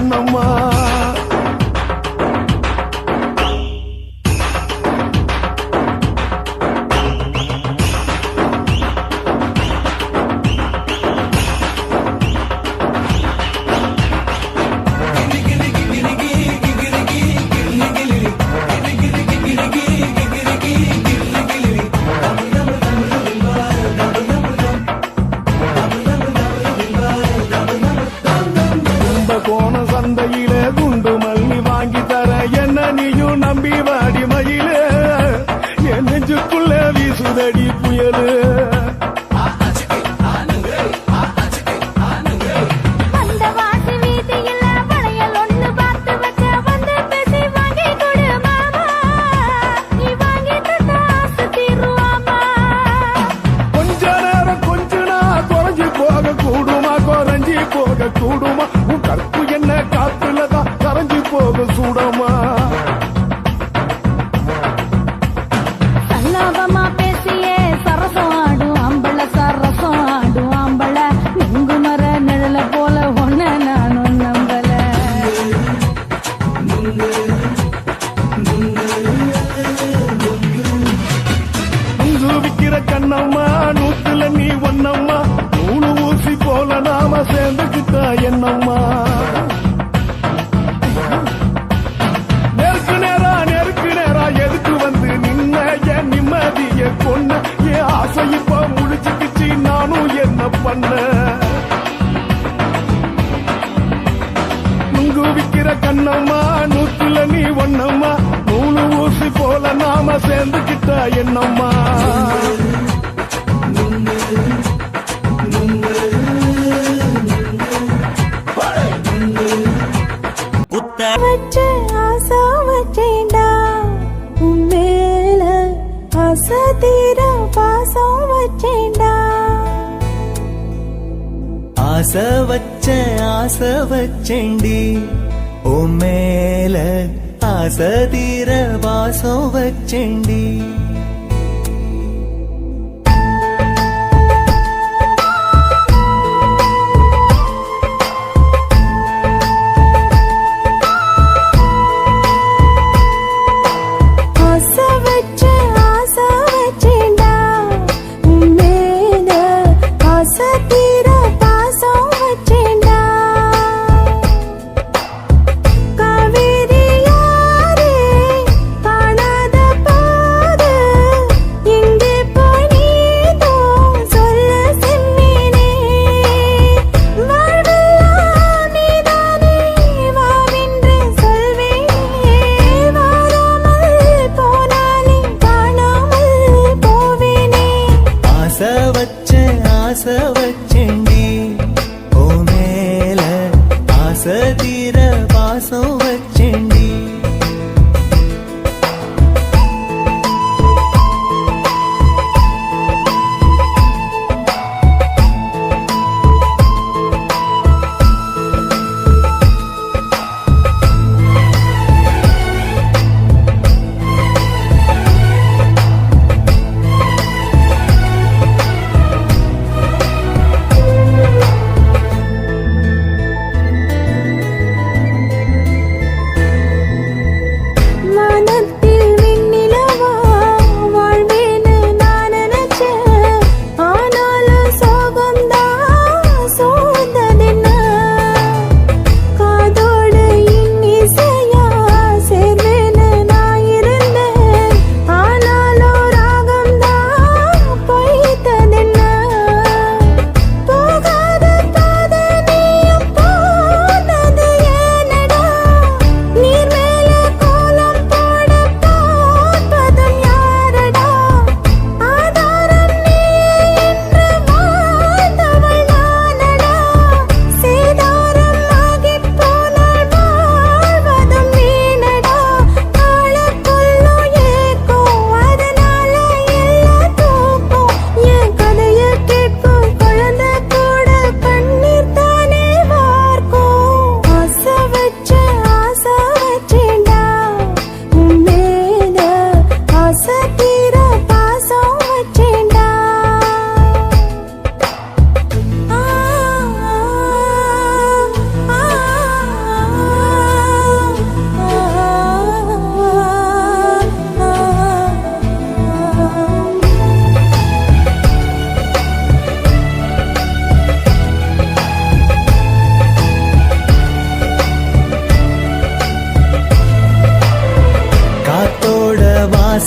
கண்ணம்மா கோண சந்தையில குண்டு மல்லி வாங்கி தர என்ன நீயும் நம்பி வாடி மயில என் நெஞ்சுக்குள்ள வீசுதடி புயலு அந்த வாசி வீதியில வளையல் ஒண்ணு பார்த்து வச்ச வந்து பேசி வாங்கி கொடு மாமா நீ வாங்கி தந்தா ஆசை தீருவாமா கொஞ்ச நேரம் கொஞ்ச நான் குறைஞ்சி போக கூடுமா குறைஞ்சி போக கூடுமா உன் கற்பு என்ன காத்துலதான் கரைஞ்சி போக சூடமா சல்லாபமா பேசியே சரசம் ஆடும் அம்பள சரசம் ஆடும் அம்பள நுங்கு மர நிழல போல ஒன்ன நானும் நம்பல உங்கு விக்கிற கண்ணம்மா நூத்துல நீ ஒன்னம்மா நூலு ஊசி போல நாம சேர்ந்துக்கிட்டா என்னம்மா நெருக்கு நேரா எதுக்கு வந்து நின்ன என் நிம்மதிய கொன்ன என் ஆசை இப்ப முடிச்சுக்கிச்சு நானும் என்ன பண்ண நுங்கு விக்கிற கண்ணம்மா நூத்துல நீ ஒன்னம்மா நூலு ஊசி போல நாம சேர்ந்துக்கிட்டா என்னம்மா வச்ச ஆசை வச்சேண்டா உன் மேல ஆசை தீர பாசம் வச்சேண்டா ஆசை வச்சேண்டி ஓ மேல ஆசை தீர வாசம் வச்சேண்டி ஆசை வச்சேண்டி ஓ மேல ஆசை தீர பாசம் வச்சேண்டி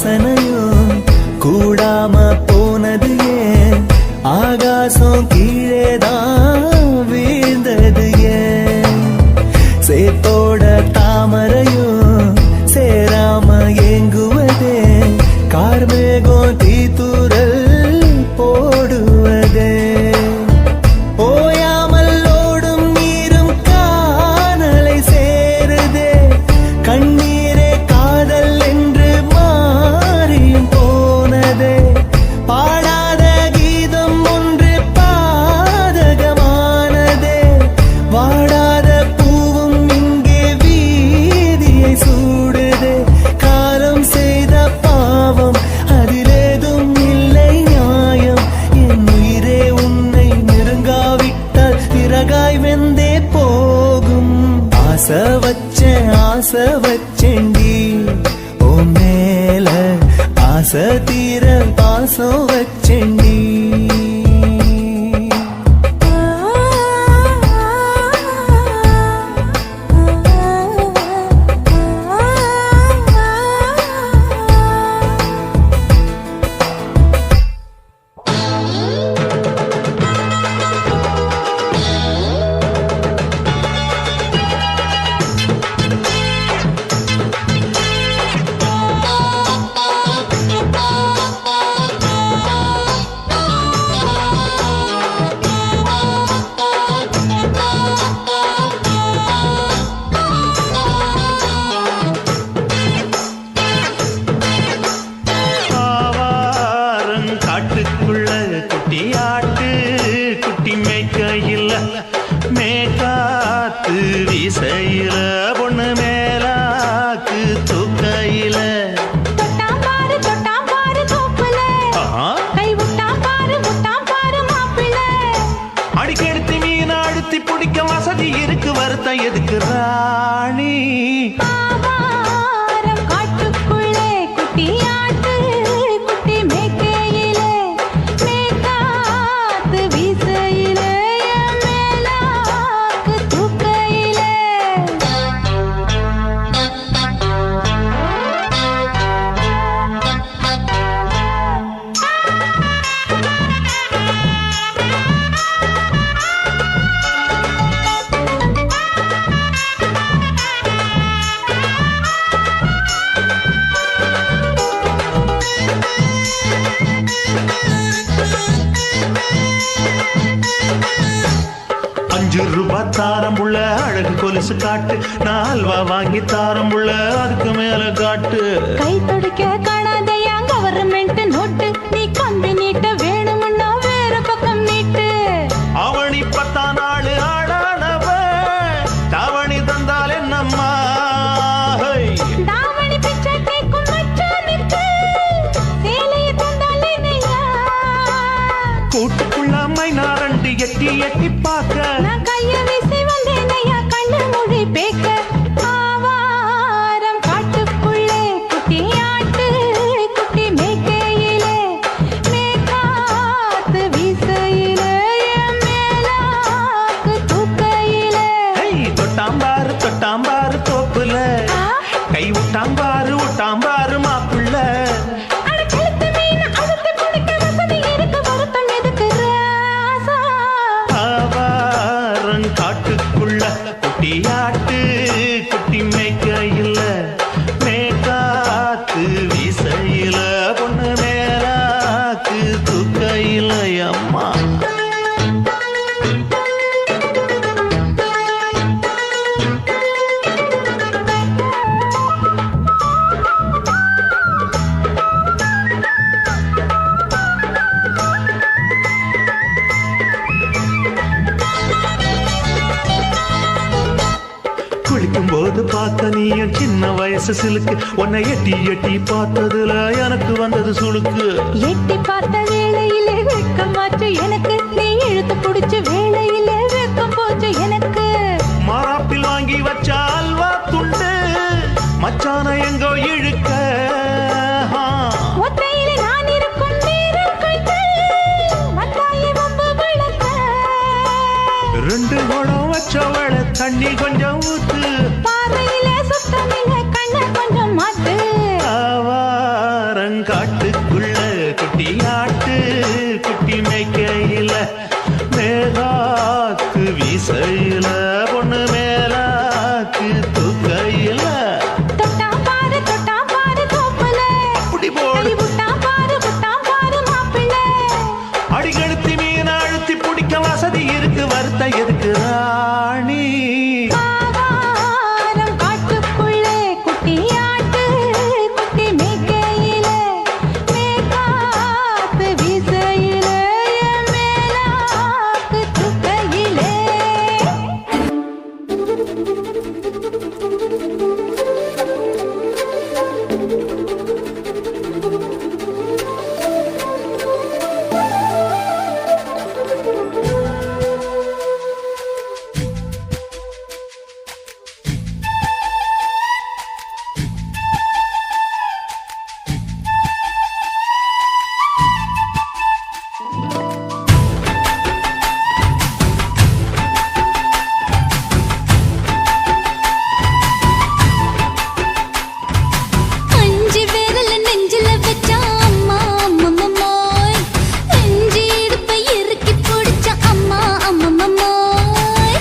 வாசனையும் கூடாம போனது ஏன் ஆகாசம் கீழேதான் வீழ்ந்தது ஏன் சேத்தோட தாமரையும் சேராம ஏங்குவதே கார்மேகம் தீத்துரல் போடுவதே ஓயாமல் ஓடும் நீரும் காணலை சேருதே கண்ணீரே காதல் என்று மாறியும் போனதே பாடாத கீதம் ஒன்று பாதகமானதே வாடாத பூவும் இங்கே வீதியை சூடுதே காலம் செய்த பாவம் அதிலேதும் இல்லை நியாயம் என் உயிரே உன்னை நெருங்காவிட்டால் பிறகாய் வெந்தே போகும் ஆசை வச்சேன்டி ஓ மேல ஆசை தீர பாசம் வச்சேன்டி காட்டுக்குள்ள குட்டி ஆட்டு குட்டி மேய்க்கையில் மேக்காத்து வீசையில பொண்ணு மேலாக்கு தூக்கையில அடிக்கெடுத்து மீன் அழுத்தி பிடிக்க வசதி இருக்கு வருத்தம் எதுக்கு ராணி ₹5 தாரம்புள்ள அழகு கொலுசு காட்டு நால்வா வாங்கி தாரம்புள்ள அதுக்கு மேல காட்டு கை துடிக்க காணாதையா கவர்மெண்ட் நோட்டு நீ கம்பி நீட்ட வேணும்னா வேற பக்கம் நீட்டு அவனி 10 நாள் ஆடானவ தாவணி தந்தால் என்னம்மா தாவணி பிச்சை கேட்கும் மச்சானுக்கு சேலையை தந்தால் என்னையா கூட்டுக்குள்ள மைனாரண்டி எட்டி எட்டி பார்க்க நான் கைய வீசி வந்தேனையா கண்ணு மொழி பேக்க ஆவாரம் காட்டுக்குள்ளே குட்டி ஆட்டு குட்டி மேய்க்கையிலே மேற்காத்து வீசையிலே என் மேலாக்கு தூக்கையிலே தொட்டாம்பாரு தோப்புல கை விட்டாம்பாரு மாப்புள்ள காட்டுக்குள்ள குட்டியாட்டு குட்டி மேய்க்கையில் மேற்காத்து வீசையில பொண்ணு மேலாக்கு தூக்கையில் அம்மா குளிக்கும் போது பார்த்த நீயும் சின்ன வயசு சிலுக்கு உன்னை எட்டி எட்டி பார்த்ததுல எனக்கு வந்தது சுளுக்கு எட்டி பார்த்த வேளையிலே வெக்கம் மாற்று எனக்கு நீ இழுத்து பிடிச்ச வேளையிலே வெக்கம் போச்சு எனக்கு மாறாப்பில் வாங்கி வச்ச அல்வா துண்டு மச்சான எங்கோ இழுக்க ஒத்தையிலே நான் இருக்கும் நேரம் கழித்து மத்தாயி வம்பு விளக்க 2 குடம் வச்சவள தண்ணி கொஞ்சம் ஊத்து பாறையிலே சுத்தமில்லை கண்ண கொஞ்சம் மாத்து ஆவார காட்டுக்குள்ள குட்டியாட்டு குட்டி மேய்க்கையில மேலாக்கு வீசையில பொண்ணு மேலாக்கு தூக்கையில தொட்டா பாரு தோப்புல புடி போடு விட்டா பாரு மாப்பிள்ளை அடிகழுத்தி மீன் அழுத்தி பிடிக்க வசதி இருக்கு வருத்த எதுக்கு ராணி ஆகாரம் காட்டுக்குள்ளே குட்டியாட்டு குட்டி மேய்க்கையிலே மேற்காத்து வீசையிலே என் மேலாக்கு தூக்கையிலே அஞ்சு விரல நெஞ்சில வச்சா அம்மா அம்மம்மோய் நெஞ்சி இடுப்பை இறுக்கி பிடிச்ச அம்மா அம்மம்மோய்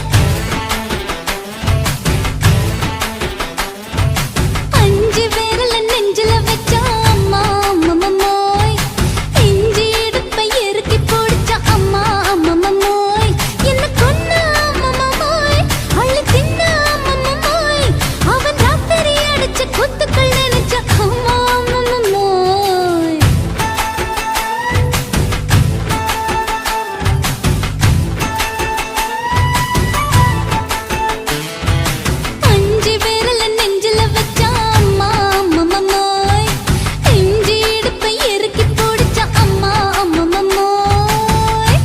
அஞ்சு விரல நெஞ்சில வச்சா அம்மா அம்மம்மோய் நெஞ்சி இடுப்பை இறுக்கி பிடிச்ச அம்மா அம்மம்மோய் என்ன கொன்ன அம்மம்மோய் அள்ளி தின்ன அம்மம்மோய் அவன் ராத்திரி அடிச்ச குத்துக்கள் நினைச்ச அம்மா அம்மம்மோய் அஞ்சு விரல நெஞ்சில வச்சா அம்மா அம்மம்மோய் நெஞ்சி இடுப்பை இறுக்கி பிடிச்ச அம்மா அம்மம்மோய்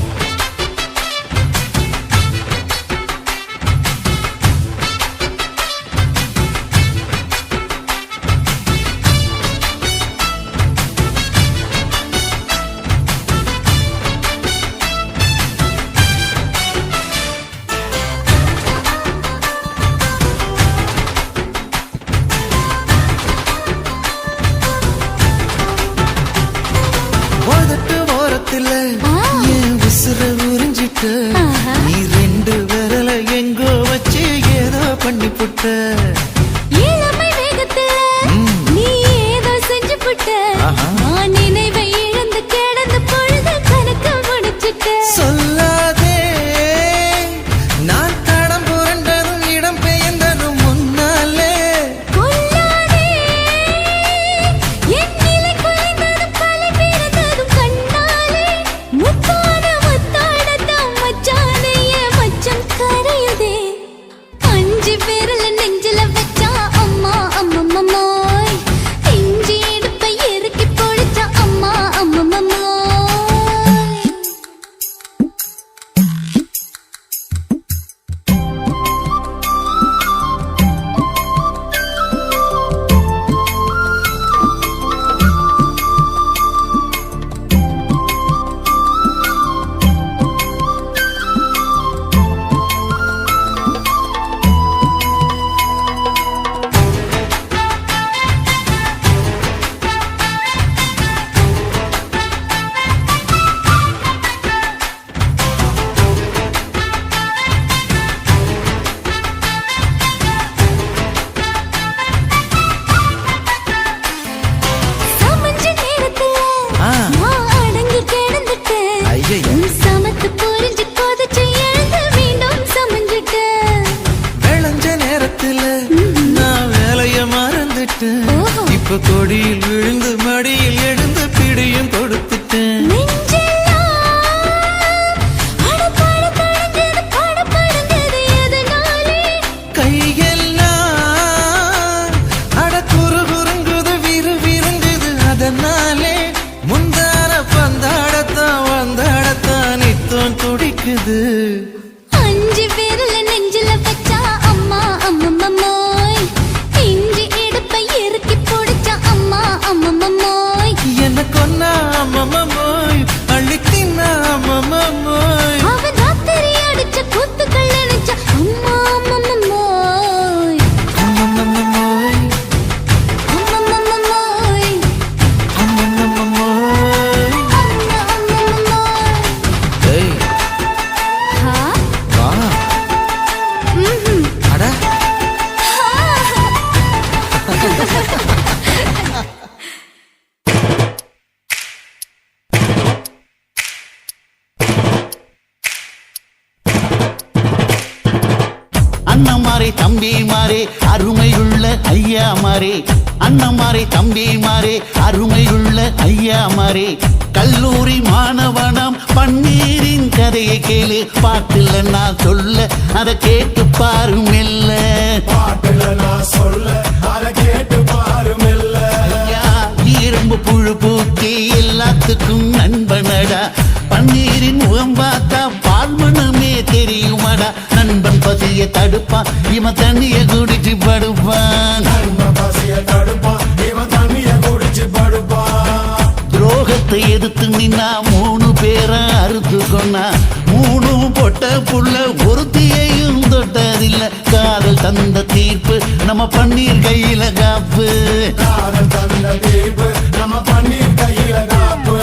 உதட்டு ஓரத்துல என் உசுர உறிஞ்சிட்ட நீ ரெண்டு விரல எங்கோ வச்சு ஏதோ பண்ணி புட்ட இளமை வேகத்துல நீ ஏதோ செஞ்சு புட்ட நான் நினைவை இழந்து கிடந்த பொழுது கணக்கு முடிச்சிட்ட சொல்லாதே நான் தடம் புரண்டதும் இடம் பெயர்ந்ததும் முன்னாலே கொல்லாதே என் நிலை குலைந்ததும் பல பிறந்ததும் கண்ணாலே முத்தான முத்தாடத்தான் மச்சானைய மச்சம் கரையுதே அஞ்சு விரல நெஞ்சில வச்சா அம்மா அம்மம்மோய் நெஞ்சி இடுப்பை இறுக்கி பிடிச்ச அம்மா அம்மம்மோய் சமஞ்ச நேரத்துல நான் அடங்கி கிடந்துட்டேன் ஐயையோ. உன் சமத்து புரிஞ்சு கொதிச்சு எழுந்து மீண்டும் சமஞ்சிட்டேன் விளைஞ்ச நேரத்துல நான் வேலைய மறந்துட்டேன் ஓஹோ. இப்ப கொடியில் விழுந்து மடியில் எழுந்து பிடியும் கொடுத்துட்டேன் நெஞ்செல்லாம் அடபடபடஞ்சது படபடஞ்சது எதனாலே கையெல்லாம் அட குறுகுறுங்குது விறுவிறுங்குது அதனாலே முந்தார பந்தாடத்தான் வந்தாடத்தான் நித்தம் துடிக்குது அஞ்சு விரல நெஞ்சில வச்சா அம்மா அம்மம்மோய் நெஞ்சி இடுப்பை இறுக்கி பிடிச்ச அம்மா அம்மம்மோய் என்ன கொன்னா அம்மம்மோய் அள்ளி தின்னா அம்மம்மோய் அவன் ராத்திரி அடிச்ச குத்துக்கள் நினைச்ச அம்மா அம்மம்மோய் அம்மம்மோய் அம்மம்மோய் அம்மம்மோய் அண்ணமாரே தம்பிமாரே அருமையுள்ள ஐயாமாரே அண்ணமாரே தம்பிமாரே அருமையுள்ள ஐயாமாரே கல்லூரி மாணவனாம் பன்னீரின் கதையை கேளு பாட்டுல நான் சொல்ல அதை கேட்டு பாரு மெல்ல பாட்டுல நான் சொல்ல அதை கேட்டு பாரு மெல்ல ஐயா இரும்பு புழு பூக்கி எல்லாத்துக்கும் நண்பனடா பன்னீரின் முகம் பார்த்தா பால் மனமே தெரியுமாடா நண்பன் பசிய தடுப்பான் இவன் தண்ணிய குடிச்சு படுப்பான் நண்பன் பசிய தடுப்பான் இவன் தண்ணிய குடிச்சு படுப்பான் துரோகத்தை எதிர்த்து நின்னா 3 பேரை அறுத்து கொண்டா 3 பொட்ட புள்ள ஒருத்தியையும் தொட்டதில்லை காதல் தந்த தீர்ப்பு நம்ம பன்னீர் கையில காப்பு காதல் தந்த தீர்ப்பு நம்ம பன்னீர் கையில காப்பு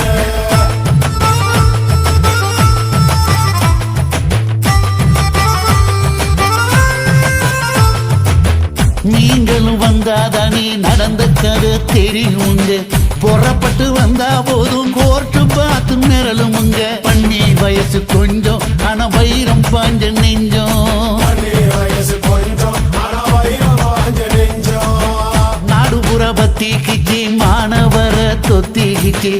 நீங்களும் வந்தாதானே நடந்த கதை தெரியுங்க புறப்பட்டு வந்தா போதும் கோர்ட்டு பார்த்து மிரளுமுங்க பன்னீர் வயசு கொஞ்சம் ஆனா வைரம் பாஞ்ச நெஞ்சம் பன்னீர் வயசு கொஞ்சம் ஆனா வைரம் பாஞ்ச நெஞ்சம் நாடுபுற பத்திக்கிச்சு மாணவர தொத்திக்கிச்சு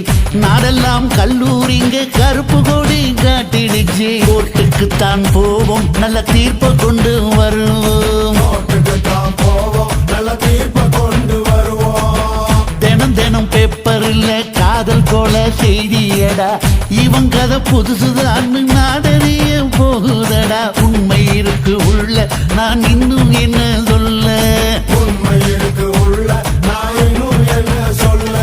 நாடெல்லாம் கல்லூரிங்க கருப்பு கொடி காட்டிடுச்சு கோர்ட்டுக்குத்தான் போவோம் நல்ல தீர்ப்பை கொண்டு வருவோம் கோர்ட்டுக்குத்தான் போவோம் நல்ல தீர்ப்பை கொண்டு வருவோம் தினம் தினம் பேப்பர்ல காதல் கொலை செய்தியடா இவன் கதை புதுசுதான் நாடறிய போகுதடா உண்மை இருக்கு உள்ள நான் இன்னும் என்ன சொல்ல உண்மை இருக்கு உள்ள நான் இன்னும் என்ன சொல்ல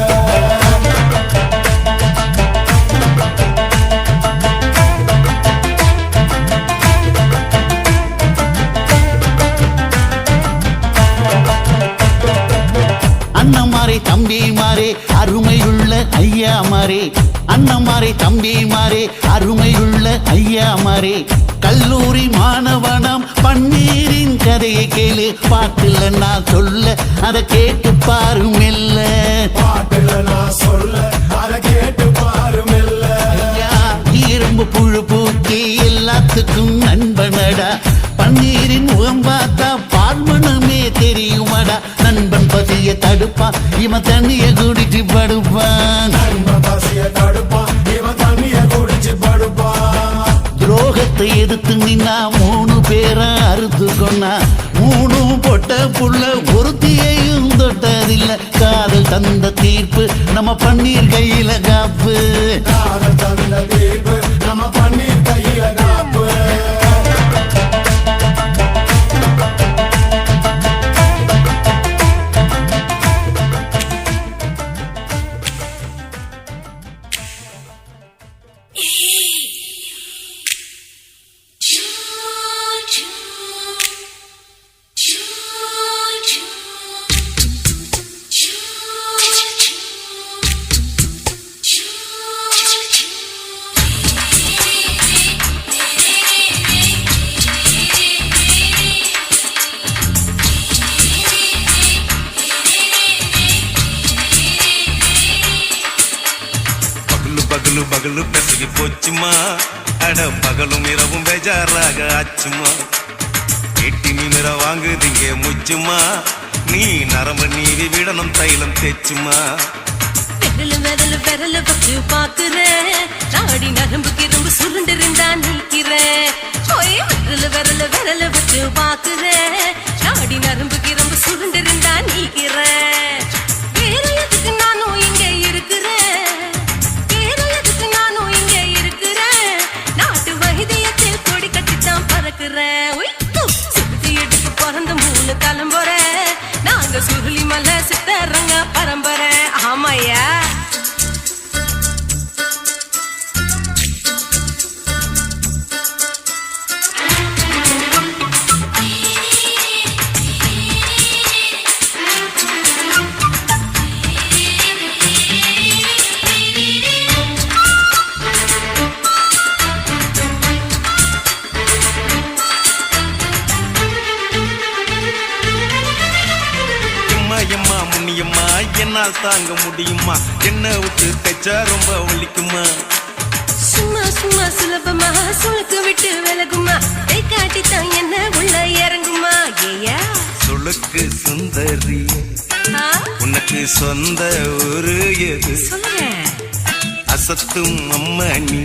அண்ணமாரே தம்பிமாரே அருமையுள்ள ஐயாமாரே அண்ணமாரே தம்பிமாரே அருமையுள்ள ஐயாமாரே கல்லூரி மாணவனாம் பன்னீரின் கதையை கேளு பாட்டுல நான் சொல்ல அதை கேட்டு பாரு மெல்ல பாட்டுல நான் சொல்ல அதை கேட்டு பாரு மெல்ல ஐயா இரும்பு புழு பூக்கி எல்லாத்துக்கும் நண்பனடா பன்னீரின் முகம் பார்த்தா பால் மனமே தெரியுமாடா நண்பன் பசிய தடுப்பான் இவன் தண்ணிய குடிச்சு படுப்பான் நண்பன் பசிய தடுப்பான் இவன் தண்ணிய குடிச்சு படுப்பான் துரோகத்தை எதிர்த்து நின்னா 3 பேரை அறுத்து கொண்டா 3 பொட்ட புள்ள ஒருத்தியையும் தொட்டதில்லை காதல் தந்த தீர்ப்பு நம்ம பன்னீர் கையில காப்பு காதல் தந்த தீர்ப்பு நம்ம பன்னீர் கையில காப்பு பகலு பகலு பெசகி போச்சுமா அட பகலும் இரவும் பேஜாராக ஆச்சுமா எட்டி நிமிர வாங்குதிங்க முச்சுமா நீ நரம்பு நீவி விடணும் தைலம் தேச்சுமா விரல் விரல் வச்சு பாக்குறேன் நாடி நரம்பு கிரம்பு சுருண்டிருந்தா நீக்கிறேன் விரல் வச்சு பாக்குறேன் நாடி நரம்பு கிரம்பு சுருண்டிருந்தா நீக்கிறேன் வேற எதுக்கு நானும் இங்க இருக்கிறேன் வேற எதுக்கு நானும் இங்க இருக்கிறேன் நாட்டு வைத்தியத்தில் கொடி கட்டித்தான் பறக்குறேன் சுத்தி எடுத்து பிறந்த 3 தலைமுறை நாங்க சுருளி மலை சித்தரங்க பரம்பரை ஆமாயா எம்மா முன்னியம்மா என்னால் தாங்க முடியுமா என்ன விட்டு தைச்சா ரொம்ப வலிக்குமா சும்மா சும்மா சுலபமா சுளுக்கு விட்டு விலகுமா கை காட்டித்தான் என்ன உள்ள இறங்குமா ஏயா சுளுக்கு சுந்தரி உனக்கு சொந்த ஊரு எது சொல்றேன் அசத்தும் அம்மா நீ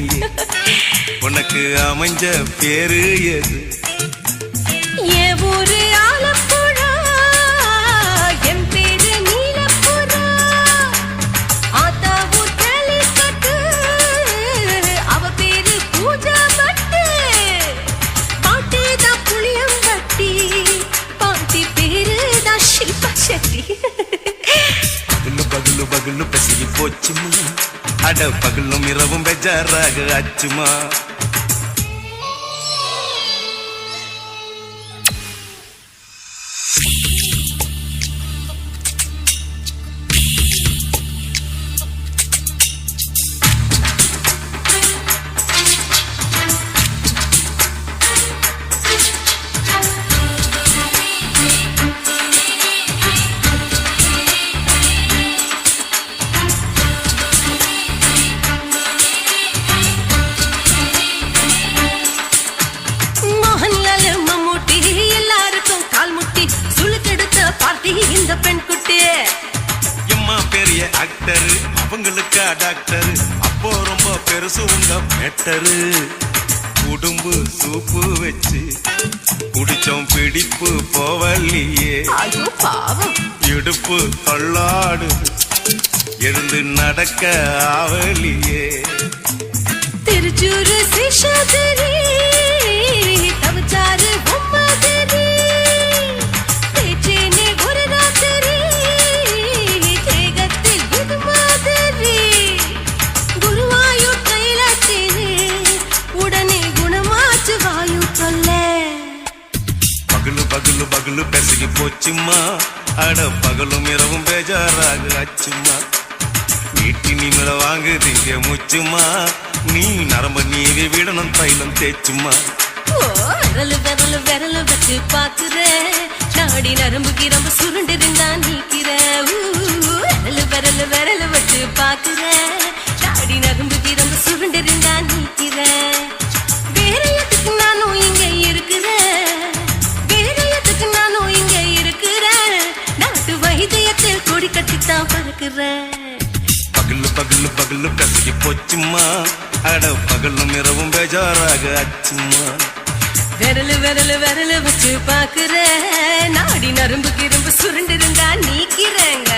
உனக்கு அமைஞ்ச பேரு எது என் ஊரு ஆலப்புழா என் பேரு நீலப்புறா ஆத்தா ஊர் கேலிக்கட்டு அவ பேரு பூஜா பட்டு பாட்டி தான் புளியம்பட்டி பாட்டி பேரு தான் ஷில்பா செட்டி பகலு பகலு பகலு பசிக்கு போச்சுமா அட பகலும் இரவும் பெஜாராக ஆச்சுமா இந்த பெண் குட்டி எம்மா பெரிய ஆக்டர் அவங்களுக்கா டாக்டர் அப்போ ரொம்ப பெருசு உங்க மேட்டரு உடும்பு சூப்பு வச்சு குடிச்சோம் பிடிப்பு போவல்லையே ஐயோ பாவம் இடுப்பு தள்ளாடு எழுந்து நடக்க ஆவலியே திருச்சூரு சேஷாதிரி தவச்சாரு பொம்மாதிரி தேச்சேனே ஒரு ராத்திரி தேகத்தில் இது மாதிரி குருவாயூர் கைலாச்சேனே உடனே குணமாச்சு வாயு சொல்ல பகலு பகலு பகலு பெசகி போச்சுமா அட பகலும் இரவும் பேஜாராக ஆச்சுமா வீட்டு நிமிட வாங்கு திங்க முச்சுமா நீ நரம்ப நீவி விடணும் தைலம் தேய்ச்சுமா விரலு விரலு விரலு வச்சு பாக்குற நாடி நரம்பு கிரம்பு சுருண்டு இருந்தா நீக்கிற விரலு விரலு விரலு வச்சு பாக்குற நாடி நரம்பு கிரம்பு சுருண்டு இருந்தா நீக்கிற வேற எதுக்கு நானும் இங்க இருக்கிறேன் வேற எதுக்கு நானும் இங்க இருக்கிறேன் நாட்டு வைத்தியத்தில் கொடி கட்டித்தான் பறக்குறேன் பகலு பகலு பகலு பெசகி போச்சுமா அட பகலும் இரவும் பேஜாராக ஆச்சுமா விரலு விரலு விரலு வச்சு பாக்குற நாடி நரம்பு கிரும்பு சுருண்டு இருந்தா நீக்கிறேங்க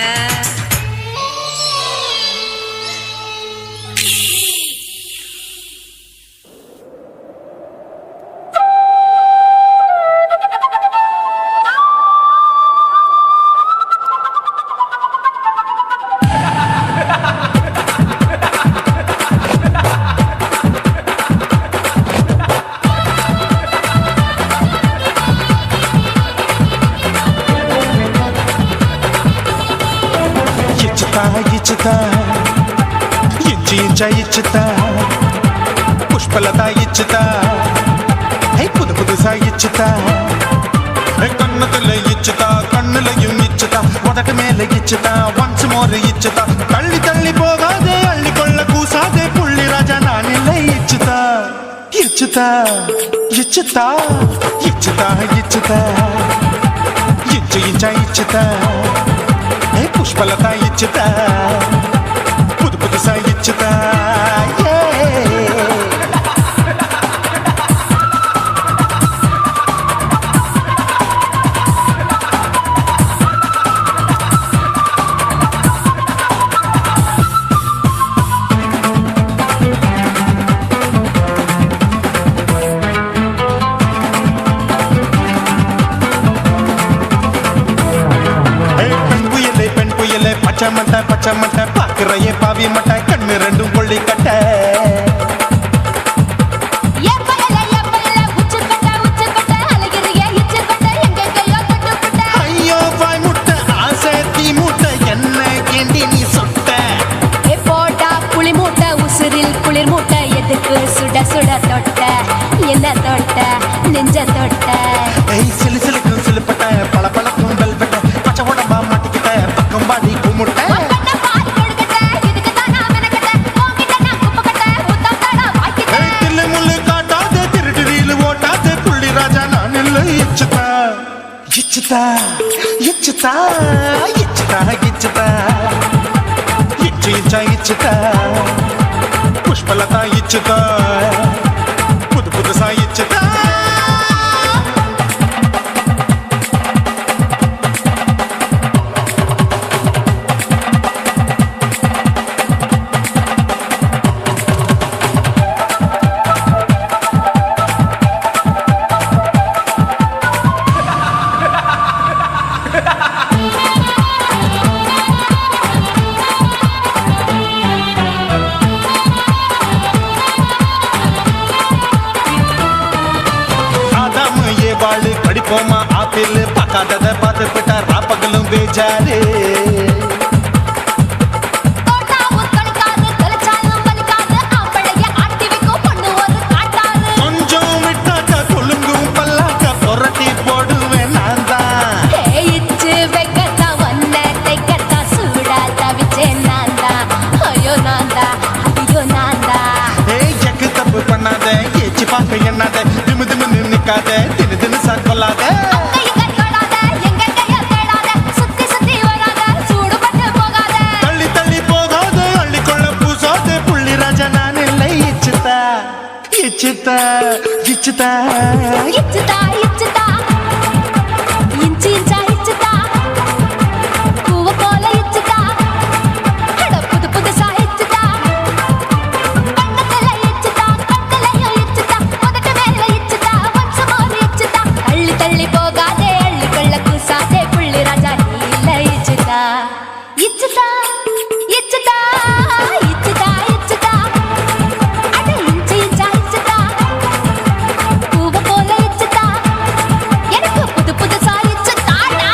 ఇచ్చుతా ఇంచి ఇంచా ఇచ్చుతా పుష్పలత ఇచ్చుతా పుదు పుదుసా ఇచ్చుతా కన్నుతుల ఇచ్చుతా కన్నులயும் ఇచ్చుతా మొదట మేల ఇచ్చుతా వన్స్ మోర్ ఇచ్చుతా తల్లి తల్లి పోగాదే అள்ளிకొள்ள కూసాదే పుల్లి రాజా నానిల్ల ఇచ్చుతా ఇచ్చుతా ఇచ్చుతా ఇచ్చుతా ఇచ్చుతా ఇంచు ఇంచా ఇచ్చుతా పుష్పలత ఇచ్చుతా పుదు పుదుసా ఇచ్చుతా பச்சமட்ட இச்சுதா இச்சுதா இச்சுதா இச்சுதா இச்சு இச்சா இச்சுதா புஷ்பலதா இச்சுதா புது புதுசா இச்சுதா படிப்போமா ஆப்பிள் பார்க்காதத பார்த்து விட்டா ராப்பகலும் பேஜாரு கொஞ்சம் விட்டாக்கா கொழுங்கும் பல்லாக்கா புரட்டி போடுவேன் நான் தான் எக்கு தப்பு பண்ணாத ஏச்சி பார்க்க எண்ணாத திமு திமு நிக்காத தினு தினு சார் கொள்ளாத தள்ளி தள்ளி போகாத அள்ளிக்கொள்ள பூசாத புள்ளி ராஜா நான் இல்லை இச்சுதா இச்சுதா இச்சுதா இச்சுதா இச்சுதா இஞ்சி இஞ்சா இச்சுதா பூவ போல இச்சுதா அட புது புதுசா இச்சுதா கண்ணத்துல இச்சுதா கண்ணலையும் இச்சுதா முதட்ட மேல இச்சுதா வம்சமோர் இச்சுதா தள்ளி தள்ளி போகாதே அள்ளி கொள்ள கூசாதே புள்ளி ராஜா நீல இச்சுதா இச்சுதா இச்சுதா இச்சுதா இச்சுதா அட இஞ்சி இஞ்சா இச்சுதா பூவ போல இச்சுதா எனக்கு புது புதுசா இச்சுதாடா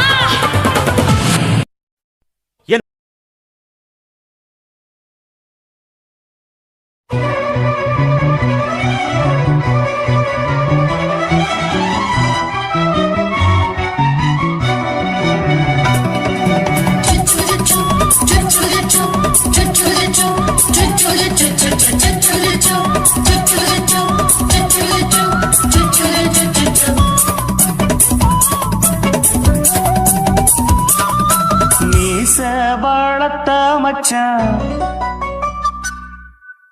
மீச வளர்த்த மச்சான்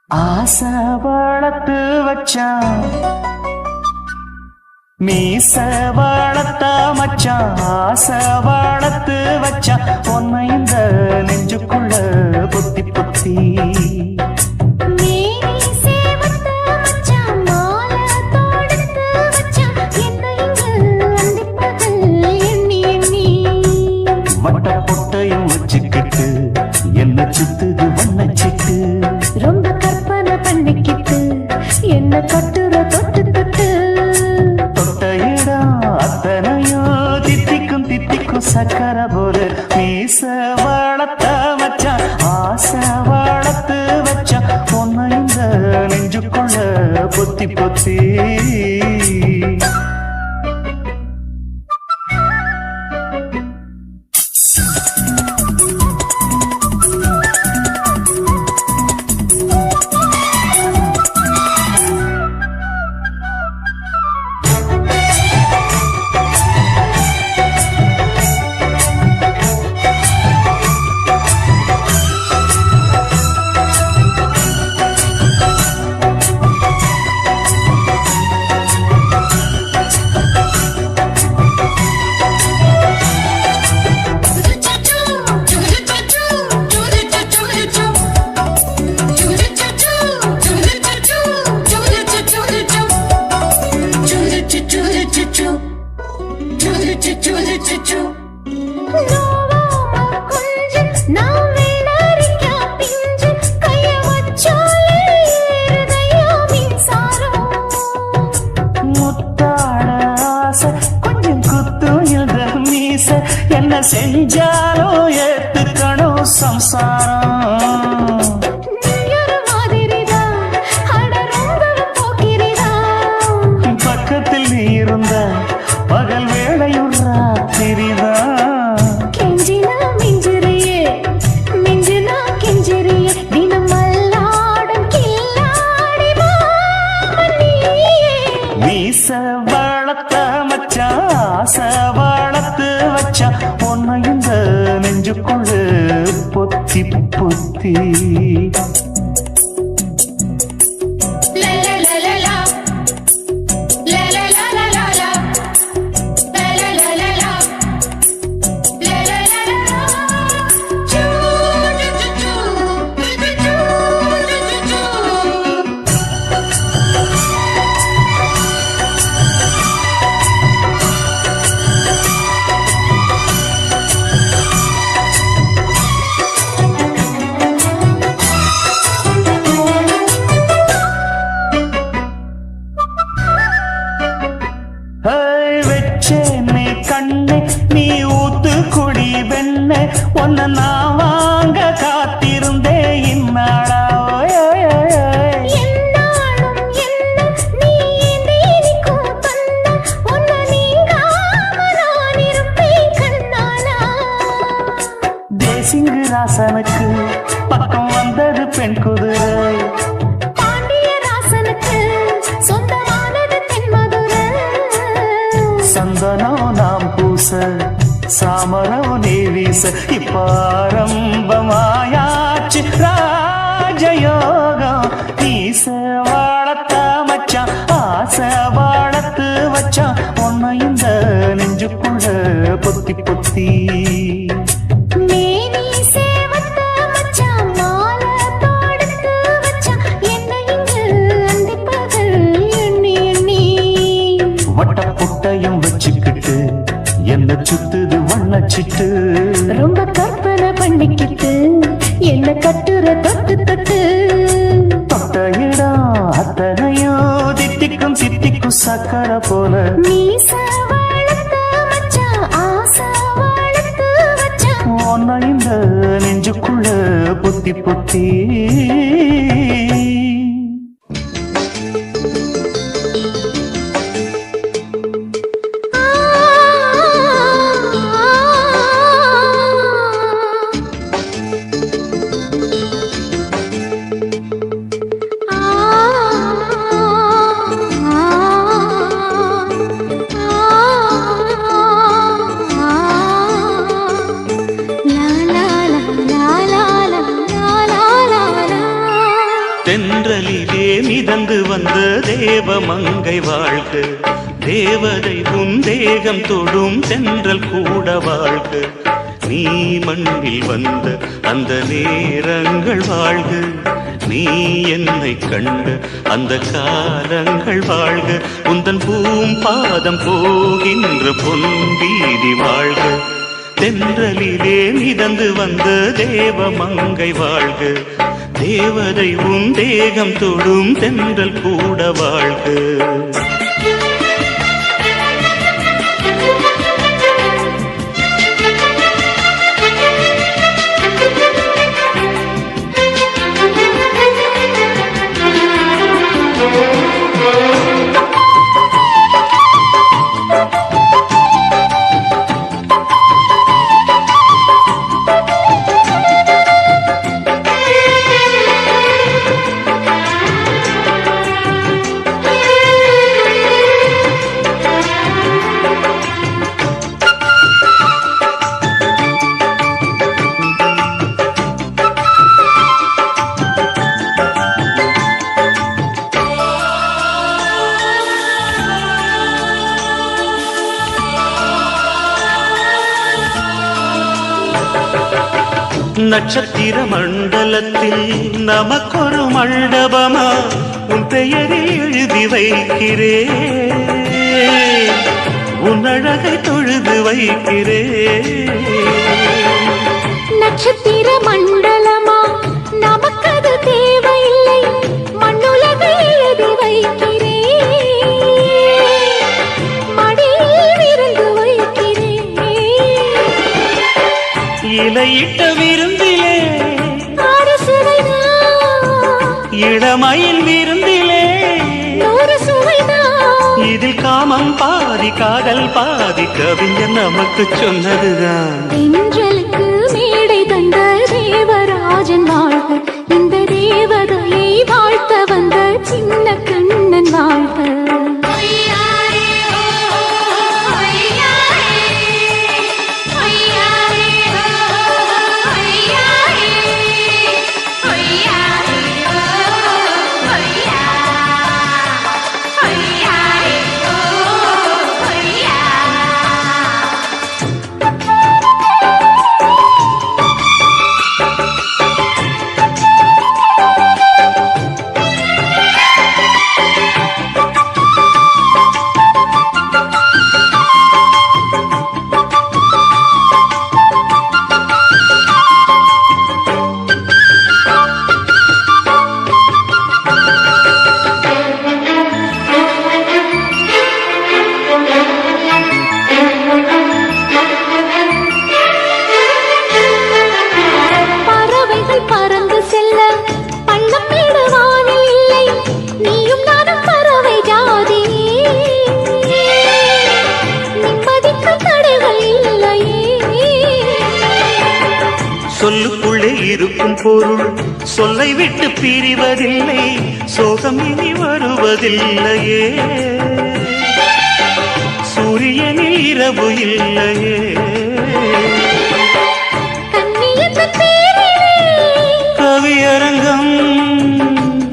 ஆசை வளர்த்து வச்சான் மீச வளர்த்த மச்சான் ஆசை வளர்த்து வச்சான் உன்னை இந்த நெஞ்சுக்குள்ள பொத்தி பொத்தி மேனி சேவத்த மச்சான் மாலை தொடுத்து வச்சான் என்ன இங்கு அந்திப்பகல் எண்ணி எண்ணி மட்ட பொட்டையும் வச்சுக்கிட்டு என்ன சுத்துது வண்ணச்சிட்டு ரொம்ப கற்பனை பண்ணிக்கிட்டு என்ன கட்டுற தொட்டு தொட்டு தொட்ட இடம் அத்தனையோ தித்திக்கும் தித்திக்கும் சக்கர போல மீச வளர்த்த வச்சான் ஆசை வளர்த்து வச்சான் பொண்ணு இந்த நெஞ்சுக்குள்ள பொத்தி பொத்தி புத்தி வெச்சேனே கண்ணே நீ ஊத்து குடி வெண்ணே ஒன்ன நான் வாங்க காத்திருந்தே இந்நாளா தேசிங்கு ராசனுக்கு பக்கம் வந்தது பெண் குதிரை சந்தனம் நாம் பூச சாமரம் நீ வீச இப்ப ஆரம்பமாயாச்சு ராஜயோகம் நீச வாழத்த மச்சான் ஆசை வாழத்து வச்சான் உன்னை இந்த நெஞ்சுக்குள்ள பொத்தி பொத்தி வட்டப்புட்டையும் வச்சுக்கிட்டு என்ன சுத்துது வண்ணச்சிட்டு ரொம்ப கற்பனை பண்ணிக்கிட்டு என்ன கட்டுற தொட்டு தொட்டு தொட்ட இடம் அத்தனையோ தித்திக்கும் சித்திக்கும் சக்கர போல ஒன்ன இந்த நெஞ்சுக்குள்ள பொத்தி பொத்தி தென்றலிலே மிதந்து வந்த தேவமங்கை வாழ்க தேவதை உன் தேகம் தொடும் தென்றல் கூட வாழ்க நீ மண்ணில் வந்த அந்த நேரங்கள் வாழ்க நீ என்னை கண்ட அந்த காலங்கள் வாழ்க உந்தன் பாதம் போகின்ற பொன் வீதி வாழ்க தென்றலிலே மிதந்து வந்த தேவமங்கை வாழ்க தேவதை உன் தேகம் தொடும் தென்றல் கூட வாழ்க நட்சத்திர மண்டலத்தில் நமக்கொரு மண்டபமா உன் பெயரை எழுதி வைக்கிறேன் உன் அழகை தொழுது வைக்கிறேன் நட்சத்திர மண்டலமா நமக்கது தேவையில்லை மண்ணுலகை எழுதி வைக்கிறேன் மடியில் விருந்து வைக்கிறேன் இலையிட்ட விருந்திலே இளமயில் விருந்திலே இதில் காமம் பாதி காதல் பாதி கவிஞர் நமக்கு சொன்னதுதான் தென்றலுக்கு மேடை தந்த தேவராஜன் வாழ்க இந்த தேவதையை வாழ்த்த வந்த சின்ன கண்ணன் வாழ்க பொருள் சொல்லை விட்டு பிரிவதில்லை, சோகம் இனி வருவதில்லையே, சூரியனில் இரவு இல்லையே. கவியரங்கம்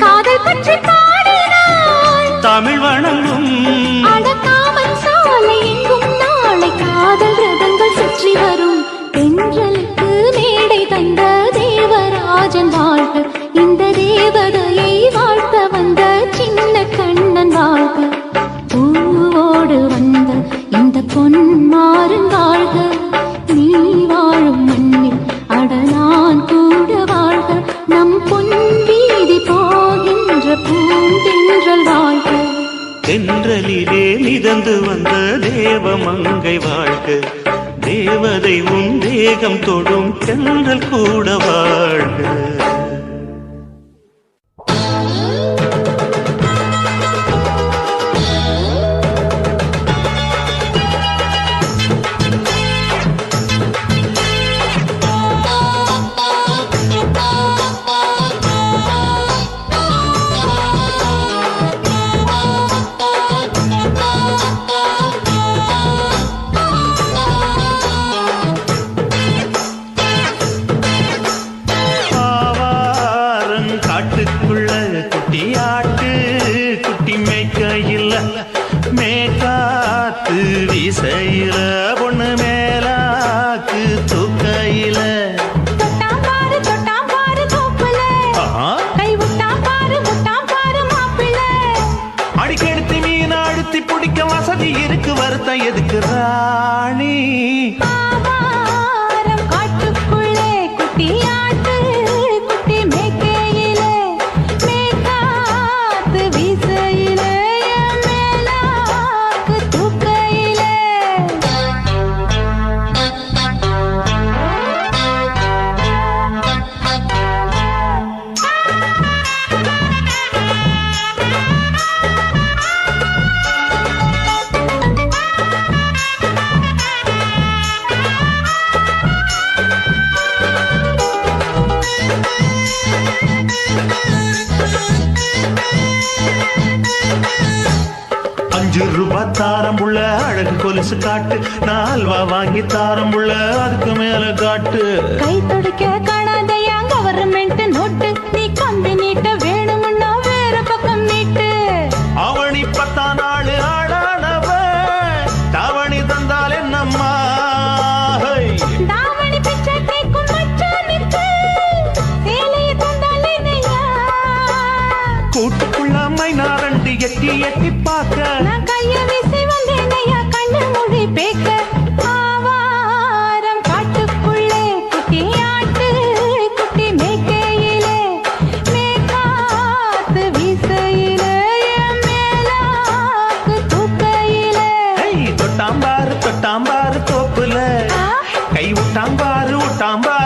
காதல் பற்றி பாடினாள் தமிழ் வணங்கும் அடக்காமல் சாலை எங்கும் நாளை காதல் ரதங்கள் சுற்றி வரும். தென்றலுக்கு மேடை தந்த தேவராஜன் வாழ்க, இந்த தேவதையை வாழ்த்த வந்த சின்ன கண்ணன் வாழ்க. பூவோடு வந்த இந்த பொன்மாறன் வாழ்க, நீ வாழும் மண்ணில் அட நான் கூட வாழ்க. நம் பொன் வீதி போகின்ற பூந்தென்றல் வாழ்க. தென்றலிலே மிதந்து வந்த தேவமங்கை வாழ்க, தேவதை உன் தேகம் தொடும் தென்றல் கூட வாழ்க. காட்டுக்குள்ள குட்டியாட்டு குட்டி மேய்க்கையில் மேற்காத்து வீசையில பொண்ணு மேலாக்கு தூக்கையில அடிக்கெடுத்து மீன் அழுத்தி பிடிக்க வசதி இருக்கு, வருத்தம் எதுக்கு ராணி. காட்டுக்குள்ளே குட்டியாட்டு குட்டி மேய்க்கையிலே மேற்காத்து வீசையிலே மேலாக்கு தூக்கையிலே. ₹5 தாரம்புள்ள அழகு கொலுசு காட்டு, நான் அல்வா வாங்கி தாரம்புள்ள அதுக்கு மேல காட்டு. கை துடிக்க காணாதையா கவர்மெண்ட் நோட்டு, நீ கம்பி நீட்ட வேணும்னா வேற பக்கம் நீட்டு. அவனி 10 நாள் ஆடானவ தாவணி தந்தால் என்னம்மா, தாவணி பிச்சை கேக்கும் மச்சானுக்கு சேலைய தந்தால் என்னையா. கூட்டுக்குள்ள மைனாரண்டு எட்டி எட்டி பார்க்க, நான் கைய வீசி வந்தேனையா கண்ணு மொழி பேக்க. ஆவாரம் காட்டுக்குள்ளே குட்டியாட்டு குட்டி மேய்க்கையிலே மேற்காத்து வீசையிலே மேலாக்கு தூக்கையிலே. தொட்டாம்பாரு தொட்டாம்பாரு தோப்புல கை விட்டாம்பாரு விட்டாம்பாரு